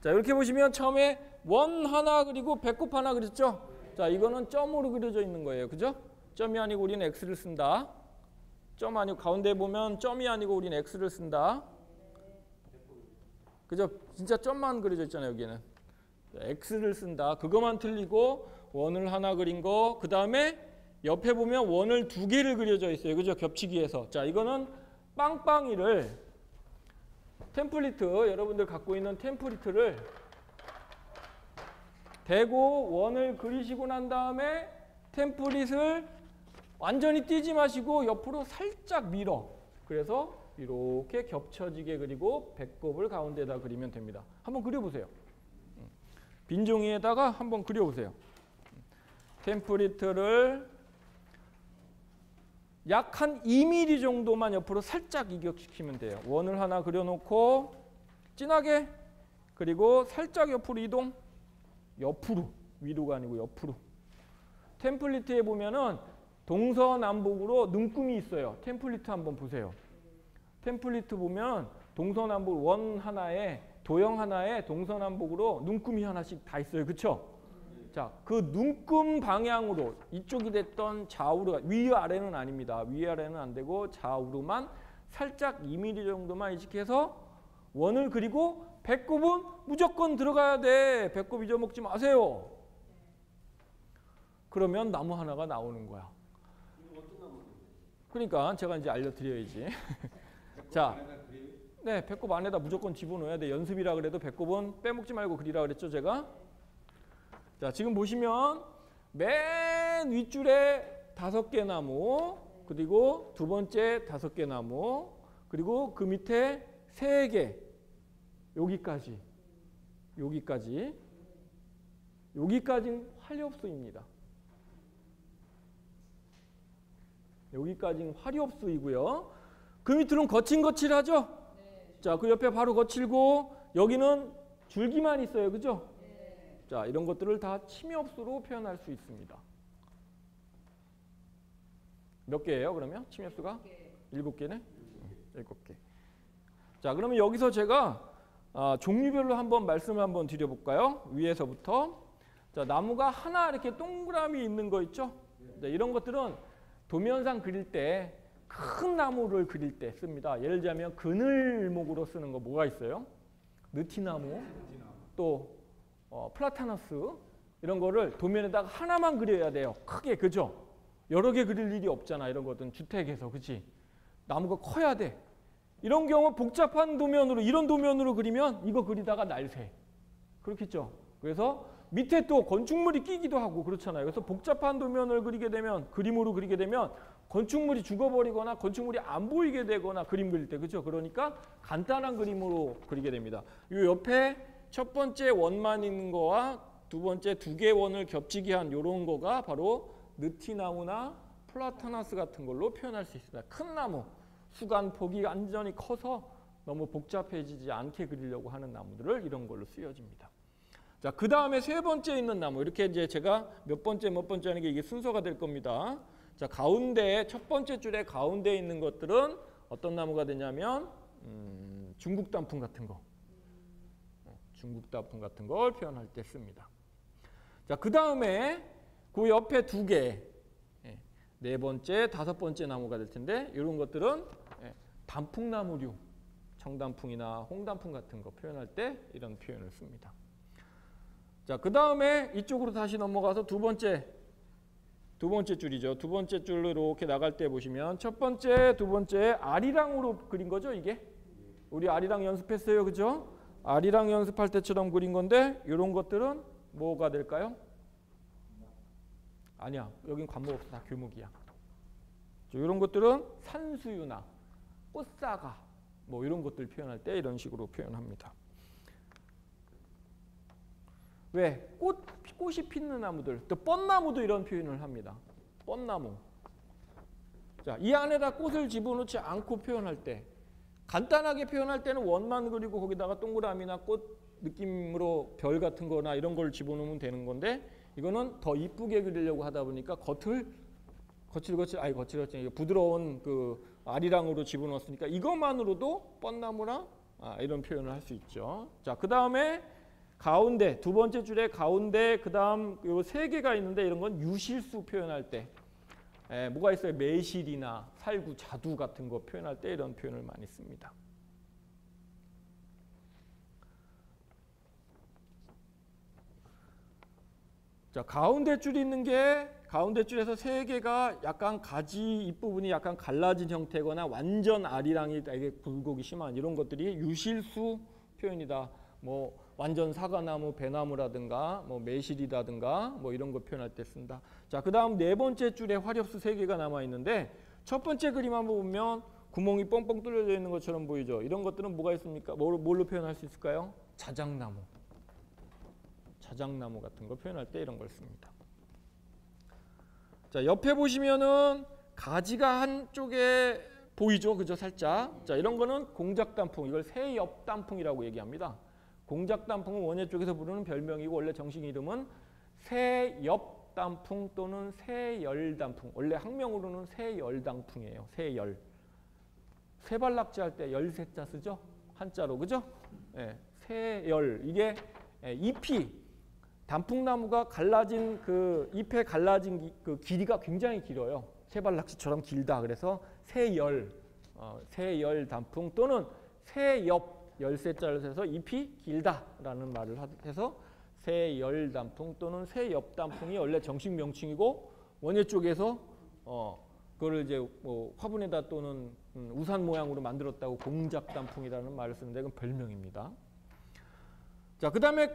자, 이렇게 보시면 처음에 원 하나 그리고 배꼽 하나 그렸죠? 자, 이거는 점으로 그려져 있는 거예요. 그죠? 점이 아니고 우리는 X를 쓴다. 점 아니고 가운데 보면 점이 아니고 우리는 X를 쓴다. 그죠? 진짜 점만 그려져 있잖아요. 여기는. X를 쓴다. 그것만 틀리고 원을 하나 그린 거. 그 다음에 옆에 보면 원을 2개를 그려져 있어요. 그죠? 겹치기해서. 자, 이거는 빵빵이를 템플릿, 여러분들 갖고 있는 템플릿을 대고 원을 그리시고 난 다음에 템플릿을 완전히 띄지 마시고 옆으로 살짝 밀어. 그래서 이렇게 겹쳐지게 그리고 배꼽을 가운데다 그리면 됩니다. 한번 그려보세요. 빈 종이에다가 한번 그려보세요. 템플릿을 약 한 2mm 정도만 옆으로 살짝 이격시키면 돼요. 원을 하나 그려놓고 진하게, 그리고 살짝 옆으로 이동. 옆으로, 위로가 아니고 옆으로. 템플릿에 보면은 동서남북으로 눈금이 있어요. 템플릿 한번 보세요. 템플릿 보면 동서남북 원 하나에, 도형 하나에 동서남북으로 눈금이 하나씩 다 있어요. 그렇죠? 자, 그 눈금 방향으로 이쪽이 됐던 좌우로, 위아래는 아닙니다. 위아래는 안 되고 좌우로만 살짝 2mm 정도만 인식해서 원을 그리고 배꼽은 무조건 들어가야 돼. 배꼽 잊어먹지 마세요. 그러면 나무 하나가 나오는 거야. 그러니까 제가 이제 알려드려야지. 자, 네, 배꼽 안에다 무조건 집어넣어야 돼. 연습이라 그래도 배꼽은 빼먹지 말고 그리라 그랬죠, 제가? 자, 지금 보시면 맨 윗줄에 5개 나무, 그리고 두 번째 5개 나무, 그리고 그 밑에 3개, 여기까지는 화렵수입니다. 여기까지는 화렵수이고요. 그 밑으로는 거칠거칠하죠? 네. 자, 그 옆에 바로 거칠고 여기는 줄기만 있어요. 그죠? 네. 자, 이런 것들을 다 침엽수로 표현할 수 있습니다. 몇 개예요, 그러면? 침엽수가? 7개네? 7개. 자, 그러면 여기서 제가 종류별로 한번 말씀을 한번 드려볼까요? 위에서부터. 자, 나무가 하나 이렇게 동그라미 있는 거 있죠? 네, 이런 것들은 도면상 그릴 때 큰 나무를 그릴 때 씁니다. 예를 들자면 그늘목으로 쓰는 거 뭐가 있어요? 느티나무, 또 플라타너스, 이런 거를 도면에다가 하나만 그려야 돼요. 크게, 그죠? 여러 개 그릴 일이 없잖아. 이런 것들은 주택에서, 그치? 나무가 커야 돼. 이런 경우 복잡한 도면으로, 이런 도면으로 그리면 이거 그리다가 날새. 그렇겠죠? 그래서 밑에 또 건축물이 끼기도 하고 그렇잖아요. 그래서 복잡한 도면을 그리게 되면, 그림으로 그리게 되면 건축물이 죽어버리거나 건축물이 안 보이게 되거나 그림 그릴 때, 그렇죠? 그러니까 간단한 그림으로 그리게 됩니다. 이 옆에 첫 번째 원만 있는 거와 두 번째 2개 원을 겹치게 한 이런 거가 바로 느티나무나 플라타나스 같은 걸로 표현할 수 있습니다. 큰 나무, 수간폭이 완전히 커서 너무 복잡해지지 않게 그리려고 하는 나무들을 이런 걸로 쓰여집니다. 자, 그 다음에 3번째 있는 나무, 이렇게 이제 제가 몇 번째 하는 게 이게 순서가 될 겁니다. 자, 가운데, 첫 번째 줄에 가운데 있는 것들은 어떤 나무가 되냐면 중국 단풍 같은 거, 중국 단풍 같은 걸 표현할 때 씁니다. 자, 그 다음에 그 옆에 2개, 4번째, 5번째 나무가 될 텐데 이런 것들은 단풍나무류, 청단풍이나 홍단풍 같은 거 표현할 때 이런 표현을 씁니다. 자, 그 다음에 이쪽으로 다시 넘어가서 두 번째 줄이죠. 두 번째 줄로 이렇게 나갈 때 보시면 첫 번째, 두 번째 아리랑으로 그린 거죠, 이게? 우리 아리랑 연습했어요, 그죠? 아리랑 연습할 때처럼 그린 건데 이런 것들은 뭐가 될까요? 아니야, 여긴 관목 없어, 다 교목이야. 이런 것들은 산수유나 꽃사과, 뭐 이런 것들 표현할 때 이런 식으로 표현합니다. 왜? 꽃이 피는 나무들, 또 뻔나무도 이런 표현을 합니다. 뻔나무. 자, 이 안에다 꽃을 집어넣지 않고 표현할 때, 간단하게 표현할 때는 원만 그리고 거기다가 동그라미나 꽃 느낌으로 별 같은 거나 이런 걸 집어넣으면 되는 건데, 이거는 더 이쁘게 그리려고 하다 보니까 겉을 거칠거칠 부드러운 그 아리랑으로 집어넣었으니까 이것만으로도 뻔나무나 이런 표현을 할 수 있죠. 자, 그 다음에 가운데, 두 번째 줄에 가운데, 그 다음 요 3개가 있는데 이런 건 유실수 표현할 때 뭐가 있어요? 매실이나 살구, 자두 같은 거 표현할 때 이런 표현을 많이 씁니다. 자, 가운데 줄이 있는 게 가운데 줄에서 세 개가 약간 가지 잎부분이 약간 갈라진 형태거나 완전 아리랑이 되게 굴곡이 심한 이런 것들이 유실수 표현이다. 뭐 완전 사과나무, 배나무라든가 뭐 매실이라든가 뭐 이런 거 표현할 때 쓴다. 자, 그다음 네 번째 줄에 화렵수 세 개가 남아 있는데 첫 번째 그림 한번 보면 구멍이 뻥뻥 뚫려져 있는 것처럼 보이죠. 이런 것들은 뭐가 있습니까? 뭘로 표현할 수 있을까요? 자작나무. 자작나무 같은 거 표현할 때 이런 걸 씁니다. 자, 옆에 보시면은 가지가 한쪽에 보이죠? 그죠? 살짝. 자, 이런 거는 공작단풍. 이걸 새엽단풍이라고 얘기합니다. 공작단풍은 원예 쪽에서 부르는 별명이고 원래 정식 이름은 새엽단풍 또는 새열단풍. 원래 학명으로는 새열단풍이에요. 새열. 세발낙지 할 때 열세자 쓰죠? 한자로. 그죠? 예, 새열. 이게 잎이 단풍나무가 갈라진 그 잎에 갈라진 그 길이가 굉장히 길어요. 세발낙지처럼 길다. 그래서 새열, 새열 단풍 또는 새엽 열세자를 해서 잎이 길다라는 말을 해서 새열 단풍 또는 새엽 단풍이 원래 정식 명칭이고 원예 쪽에서 그거를 이제 뭐 화분에다 또는 우산 모양으로 만들었다고 공작 단풍이라는 말을 쓰는데 그건 별명입니다. 자, 그다음에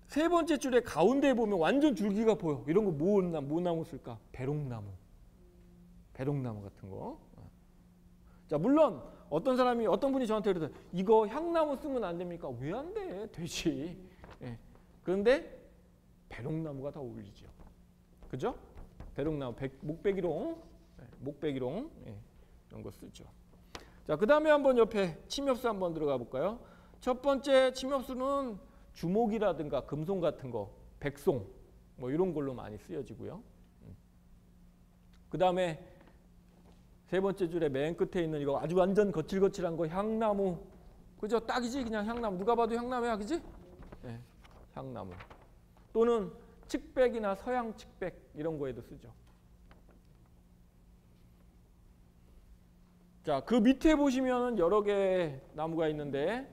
세 번째 줄에 가운데에 보면 완전 줄기가 보여. 이런 거 뭐 나무 쓸까? 배롱나무. 배롱나무 같은 거. 자, 물론 어떤 분이 저한테 그러더라고요. 이거 향나무 쓰면 안 됩니까? 왜 안 돼? 되지. 예. 그런데 배롱나무가 더 어울리죠. 그죠? 배롱나무, 목배기롱, 목배기롱 이런 거 쓰죠. 자, 그 다음에 한번 옆에 침엽수 한번 들어가 볼까요? 첫 번째 침엽수는 주목이라든가 금송 같은 거, 백송 뭐 이런 걸로 많이 쓰여지고요. 그 다음에 세 번째 줄에 맨 끝에 있는 이거 아주 완전 거칠거칠한 거 향나무. 그죠? 딱이지 그냥 향나무. 누가 봐도 향나무야. 그지? 네, 향나무. 또는 칡백이나 서양 칡백 이런 거에도 쓰죠. 자, 그 밑에 보시면 여러 개 나무가 있는데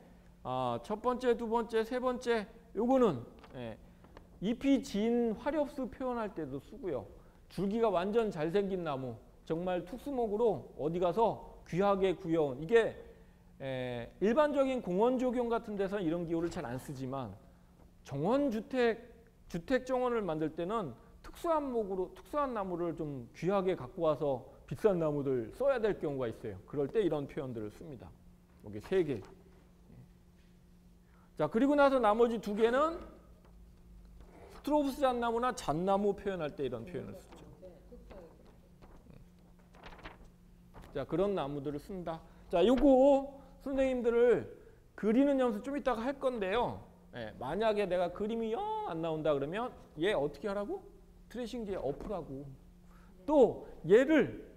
첫 번째, 두 번째, 세 번째 요거는 잎이 진 화렵수 표현할 때도 쓰고요. 줄기가 완전 잘생긴 나무. 정말 특수목으로 어디 가서 귀하게 구해온 이게 일반적인 공원조경 같은 데서는 이런 기호를 잘 안 쓰지만 주택 정원을 만들 때는 특수한 나무를 좀 귀하게 갖고 와서 비싼 나무들 써야 될 경우가 있어요. 그럴 때 이런 표현들을 씁니다. 여기 세 개. 자, 그리고 나서 나머지 두 개는 스트로브스 잣나무나 잣나무 표현할 때 이런 표현을 쓰죠. 자, 그런 나무들을 쓴다. 자, 요거 선생님들을 그리는 연습 좀 이따가 할 건데요. 만약에 내가 그림이 영 안 나온다 그러면 얘 어떻게 하라고? 트레이싱지에 엎으라고. 또 얘를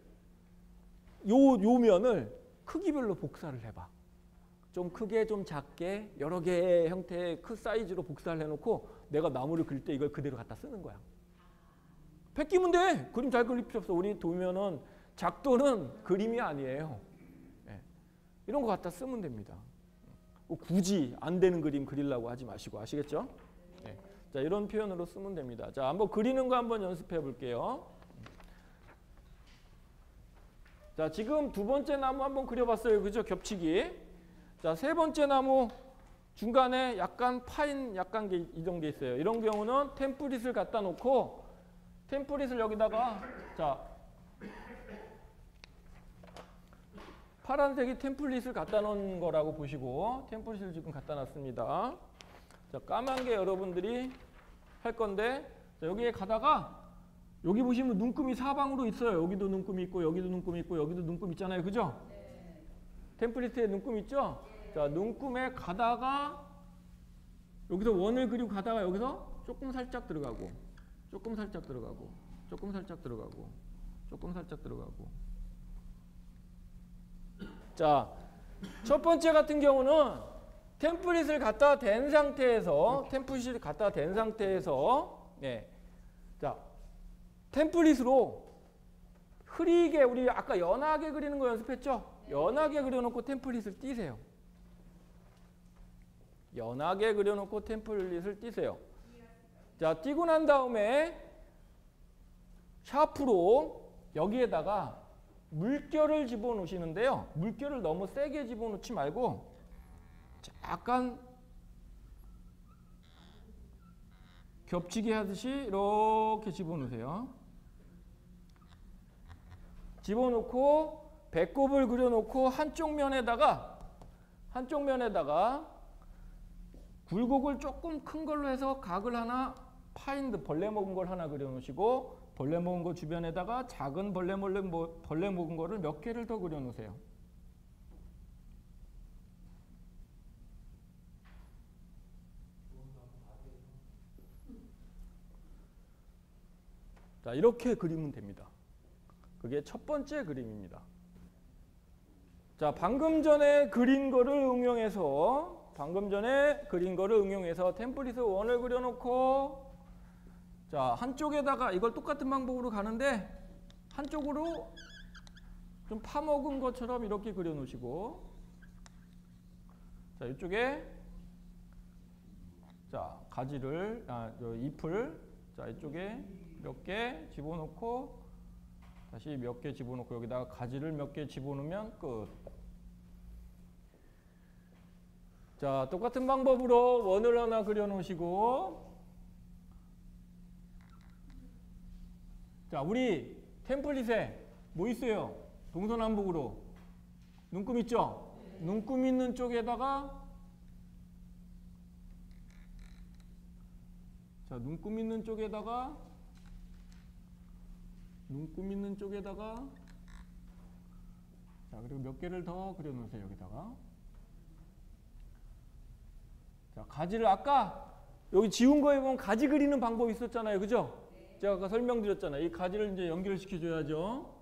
요 면을 크기별로 복사를 해봐. 좀 크게 좀 작게 여러 개의 형태의 큰 사이즈로 복사를 해놓고 내가 나무를 그릴 때 이걸 그대로 갖다 쓰는 거야. 베끼면 돼. 그림 잘 그릴 필요 없어. 우리 도면은 작도는 그림이 아니에요. 이런 거 갖다 쓰면 됩니다. 굳이 안 되는 그림 그리려고 하지 마시고. 아시겠죠? 자, 이런 표현으로 쓰면 됩니다. 자, 한번 그리는 거 한번 연습해 볼게요. 자, 지금 두 번째 나무 한번 그려봤어요. 그죠? 겹치기. 자, 세 번째 나무 중간에 약간 파인 약간 게 이동돼 있어요. 이런 경우는 템플릿을 갖다 놓고 템플릿을 여기다가 자, 파란색이 템플릿을 갖다 놓은 거라고 보시고 템플릿을 지금 갖다 놨습니다. 자, 까만 게 여러분들이 할 건데 자, 여기에 가다가 여기 보시면 눈금이 사방으로 있어요. 여기도 눈금이 있고 여기도 눈금이 있고 여기도 눈금 있잖아요. 그죠? 네. 템플릿에 눈금 있죠? 네. 자, 눈금에 가다가 여기서 원을 그리고 가다가 여기서 조금 살짝 들어가고 조금 살짝 들어가고 조금 살짝 들어가고 조금 살짝 들어가고 자, 첫 번째 같은 경우는 템플릿을 갖다 댄 상태에서 자, 템플릿으로 흐리게 우리 아까 연하게 그리는 거 연습했죠? 연하게 그려놓고 템플릿을 띄세요. 연하게 그려놓고 템플릿을 띄세요. 자, 띄고 난 다음에 샤프로 여기에다가 물결을 집어넣으시는데요. 물결을 너무 세게 집어넣지 말고 약간 겹치게 하듯이 이렇게 집어넣으세요. 집어넣고 배꼽을 그려놓고 한쪽 면에다가 굴곡을 조금 큰 걸로 해서 각을 하나 파인드 벌레 먹은 걸 하나 그려놓으시고 벌레 먹은 거 주변에다가 작은 벌레 먹은 거를 몇 개를 더 그려놓으세요. 자, 이렇게 그리면 됩니다. 그게 첫 번째 그림입니다. 자, 방금 전에 그린 거를 응용해서 템플릿 1을 그려놓고 자, 한쪽에다가 이걸 똑같은 방법으로 가는데 한쪽으로 좀 파먹은 것처럼 이렇게 그려놓으시고 자, 이쪽에 자, 가지를 잎을 자, 이쪽에 몇 개 집어넣고 다시 몇 개 집어넣고 여기다가 가지를 몇 개 집어넣으면 끝. 자, 똑같은 방법으로 원을 하나 그려놓으시고 자, 우리 템플릿에 뭐 있어요? 동서남북으로 눈금 있죠? 눈금 있는 쪽에다가 자, 눈금 있는 쪽에다가 자, 그리고 몇 개를 더 그려놓으세요. 여기다가 자, 가지를 아까 여기 지운 거에 보면 가지 그리는 방법이 있었잖아요. 그죠? 제가 아까 설명드렸잖아요. 이 가지를 이제 연결을 시켜줘야죠.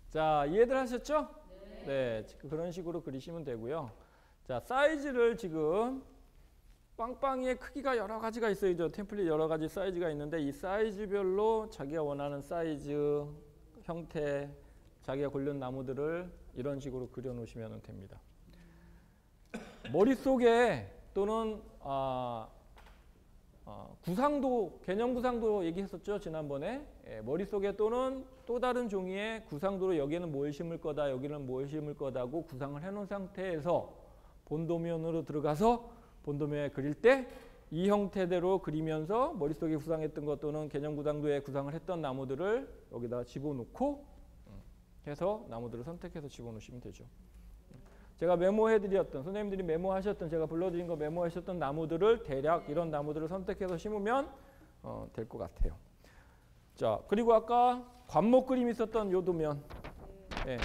자, 이해들 하셨죠? 네, 그런 식으로 그리시면 되고요. 자, 사이즈를 지금 빵빵이의 크기가 여러 가지가 있어요. 저 템플릿 여러 가지 사이즈가 있는데 이 사이즈별로 자기가 원하는 사이즈, 형태, 자기가 고른 나무들을 이런 식으로 그려 놓으시면 됩니다. 머릿속에 또는 구상도, 개념 구상도 얘기했었죠, 지난번에. 머릿속에 또는 또 다른 종이의 구상도로 여기는 뭘 심을 거다, 여기는 뭘 심을 거다고 구상을 해놓은 상태에서 본도면으로 들어가서 본도면에 그릴 때 이 형태대로 그리면서 머릿속에 구상했던 것 또는 개념 구상도에 구상을 했던 나무들을 여기다 집어넣고 해서 나무들을 선택해서 집어넣으시면 되죠. 제가 메모해드렸던, 선생님들이 메모하셨던, 제가 불러드린 거 메모하셨던 나무들을 대략 이런 나무들을 선택해서 심으면 될 것 같아요. 자, 그리고 아까 관목 그림 있었던 요 도면, 네,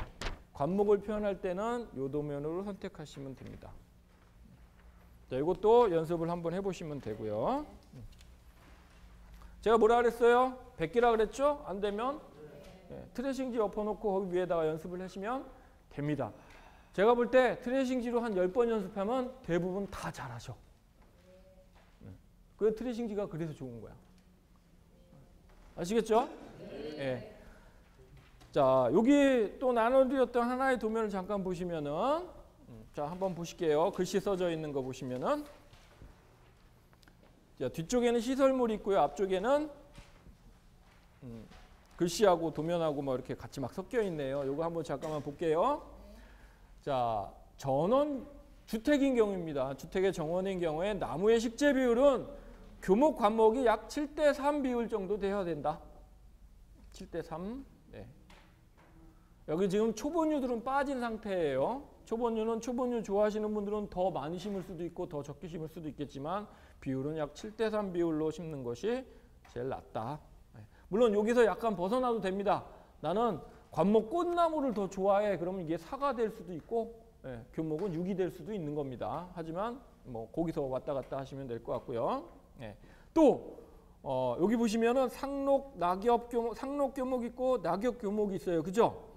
관목을 표현할 때는 요 도면으로 선택하시면 됩니다. 자, 이것도 연습을 한번 해보시면 되고요. 제가 뭐라 그랬어요? 100개라 그랬죠? 안 되면 트레싱지 엎어놓고 거기 위에다가 연습을 하시면 됩니다. 제가 볼 때 트레싱지로 한 10번 연습하면 대부분 다 잘하셔. 그 트레싱지가 그래서 좋은 거야. 아시겠죠? 네. 자, 여기 또 나눠드렸던 하나의 도면을 잠깐 보시면은, 자, 한번 보실게요. 글씨 써져 있는 거 보시면은, 자, 뒤쪽에는 시설물이 있고요. 앞쪽에는 글씨하고 도면하고 뭐 이렇게 같이 막 섞여 있네요. 요거 한번 잠깐만 볼게요. 자, 전원 주택인 경우입니다. 주택의 정원인 경우에 나무의 식재 비율은 교목 관목이 약 7:3 비율 정도 돼야 된다. 7:3. 네. 여기 지금 초본유들은 빠진 상태예요. 초본유 좋아하시는 분들은 더 많이 심을 수도 있고 더 적게 심을 수도 있겠지만 비율은 약 7:3 비율로 심는 것이 제일 낫다. 네. 물론 여기서 약간 벗어나도 됩니다. 나는 관목 꽃나무를 더 좋아해. 그러면 이게 사가 될 수도 있고 교목은 육이 될 수도 있는 겁니다. 하지만 뭐 거기서 왔다 갔다 하시면 될 것 같고요. 또 여기 보시면은 상록 교목 있고 낙엽 교목이 있어요. 그죠?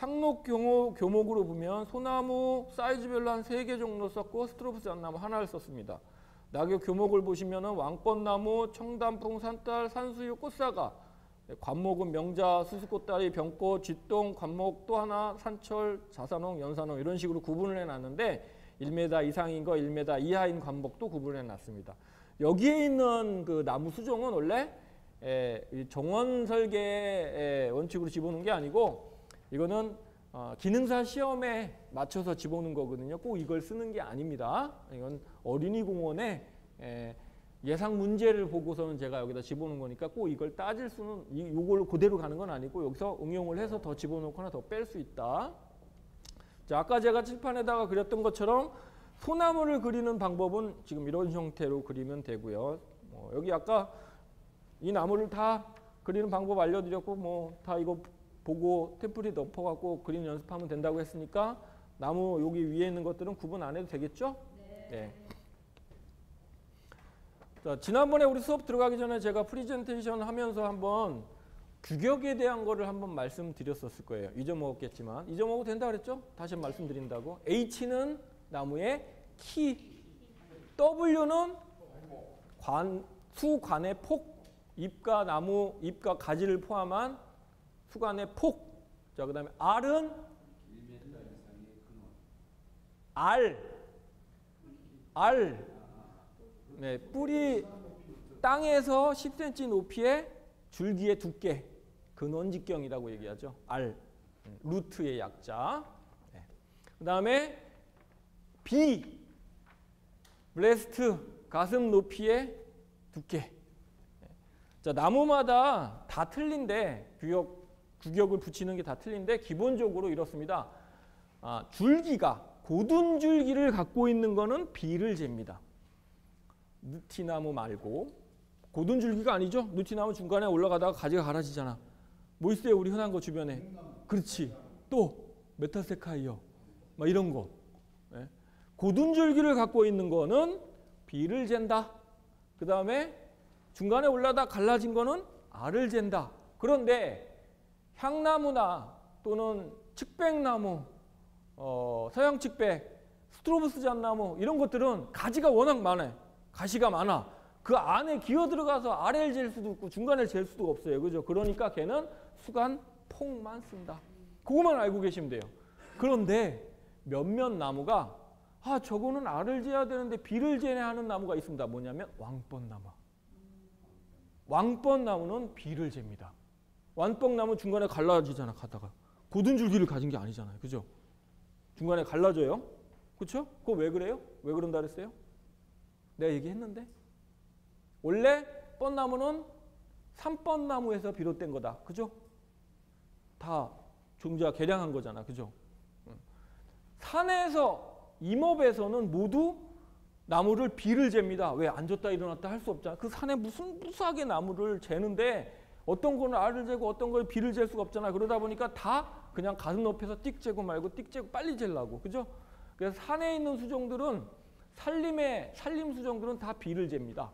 상록 교목으로 보면 소나무 사이즈별로 한 3개 정도 썼고 스트로브스 잣나무 하나를 썼습니다. 낙엽 교목을 보시면은 왕벚나무, 청단풍, 산딸, 산수유, 꽃사과, 관목은 명자, 수수꽃다리, 병꽃, 쥐똥, 관목 또 하나, 산철, 자산홍, 연산홍 이런 식으로 구분을 해놨는데 1m 이상인 거, 1m 이하인 관목도 구분을 해놨습니다. 여기에 있는 그 나무 수종은 원래 정원 설계 원칙으로 집어넣은 게 아니고 이거는 기능사 시험에 맞춰서 집어넣은 거거든요. 꼭 이걸 쓰는 게 아닙니다. 이건 어린이 공원에 예상 문제를 보고서는 제가 여기다 집어넣은 거니까 꼭 이걸 따질 수는 이걸 그대로 가는 건 아니고 여기서 응용을 해서 더 집어넣거나 더 뺄 수 있다. 자, 아까 제가 칠판에다가 그렸던 것처럼 소나무를 그리는 방법은 지금 이런 형태로 그리면 되고요. 여기 아까 이 나무를 다 그리는 방법 알려드렸고 뭐 다 이거 보고 템플릿 덮어갖고 그림 연습하면 된다고 했으니까 나무 여기 위에 있는 것들은 구분 안 해도 되겠죠? 네. 자, 지난번에 우리 수업 들어가기 전에 제가 프리젠테이션 하면서 한번 규격에 대한 거를 한번 말씀드렸었을 거예요. 잊어먹었겠지만 잊어먹어도 된다 그랬죠? 다시 말씀드린다고. H는 나무의 키, W는 수관의 폭, 잎과 나무, 잎과 가지를 포함한 수관의 폭. 자, 그 다음에 R은 R. 네, 뿌리 땅에서 10cm 높이의 줄기의 두께, 근원직경이라고 얘기하죠. R, 루트의 약자. 네. 그 다음에 B, 브레스트, 가슴 높이의 두께. 자, 나무마다 다 틀린데 규격을 붙이는 게 다 틀린데 기본적으로 이렇습니다. 줄기가 고든 줄기를 갖고 있는 거는 B를 잽니다. 느티나무 말고 고든 줄기가 아니죠. 느티나무 중간에 올라가다가 가지가 갈아지잖아. 뭐 있어요? 우리 흔한 거 주변에. 그렇지. 또 메타세카이어 막 이런 거. 네. 고든 줄기를 갖고 있는 거는 B를 잰다. 그 다음에 중간에 올라다 갈라진 거는 R을 잰다. 그런데 향나무나 또는 측백나무, 서양측백, 스트로브스 잣나무 이런 것들은 가지가 워낙 많아요. 가시가 많아. 그 안에 기어 들어가서 아래를 잴 수도 있고 중간을 잴 수도 없어요. 그죠? 그러니까 걔는 수간 폭만 쓴다. 그것만 알고 계시면 돼요. 그런데 몇몇 나무가 저거는 R을 재야 되는데 B를 재야 하는 나무가 있습니다. 뭐냐면 왕벚나무. 왕벚나무는 B를 잽니다. 왕벚나무 중간에 갈라지잖아. 가다가. 고든 줄기를 가진 게 아니잖아요. 그죠? 중간에 갈라져요. 그렇죠? 그거 왜 그래요? 왜 그런다 그랬어요? 내가 얘기했는데. 원래 뻗나무는 삼뻗나무에서 비롯된 거다. 그죠? 다 종자가 개량한 거잖아. 그죠? 산에서 임업에서는 모두 나무를 B를 잽니다. 왜 앉았다 일어났다 할 수 없잖아. 그 산에 무슨 무수하게 나무를 재는데 어떤 거는 R을 재고 어떤 걸 B를 잴 수가 없잖아. 그러다 보니까 다 그냥 가슴 높여서 띡 재고 말고 띡 재고 빨리 재려고. 그죠? 그래서 산에 있는 수종들은 산림 수종들은 다 B를 잽니다.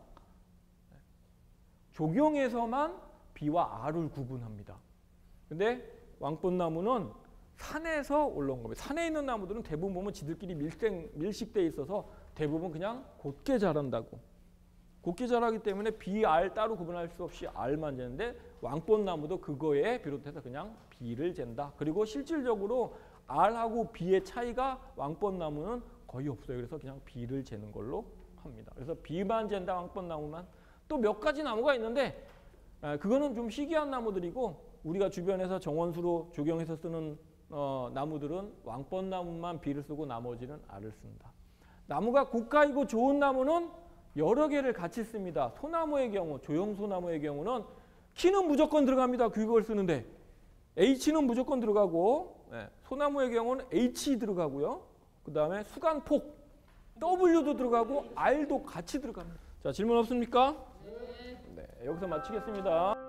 조경에서만 B와 R을 구분합니다. 근데 왕벚나무는 산에서 올라온 겁니다. 산에 있는 나무들은 대부분 보면 지들끼리 밀식돼 있어서 대부분 그냥 곧게 자란다고. 곧게 자라기 때문에 B, R 따로 구분할 수 없이 R만 재는데 왕벚나무도 그거에 비롯해서 그냥 B를 잰다. 그리고 실질적으로 R하고 B의 차이가 왕벚나무는 거의 없어요. 그래서 그냥 B를 재는 걸로 합니다. 그래서 B만 잰다, 왕벚나무만. 또 몇 가지 나무가 있는데 그거는 좀 희귀한 나무들이고 우리가 주변에서 정원수로 조경해서 쓰는 나무들은 왕벚나무만 B를 쓰고 나머지는 R을 쓴다. 나무가 고가이고 좋은 나무는 여러 개를 같이 씁니다. 소나무의 경우, 조형소나무의 경우는 키는 무조건 들어갑니다. 규격을 쓰는데 H는 무조건 들어가고 소나무의 경우는 H 들어가고요. 그 다음에 수간폭 W도 들어가고 R도 같이 들어갑니다. 자, 질문 없습니까? 네, 여기서 마치겠습니다.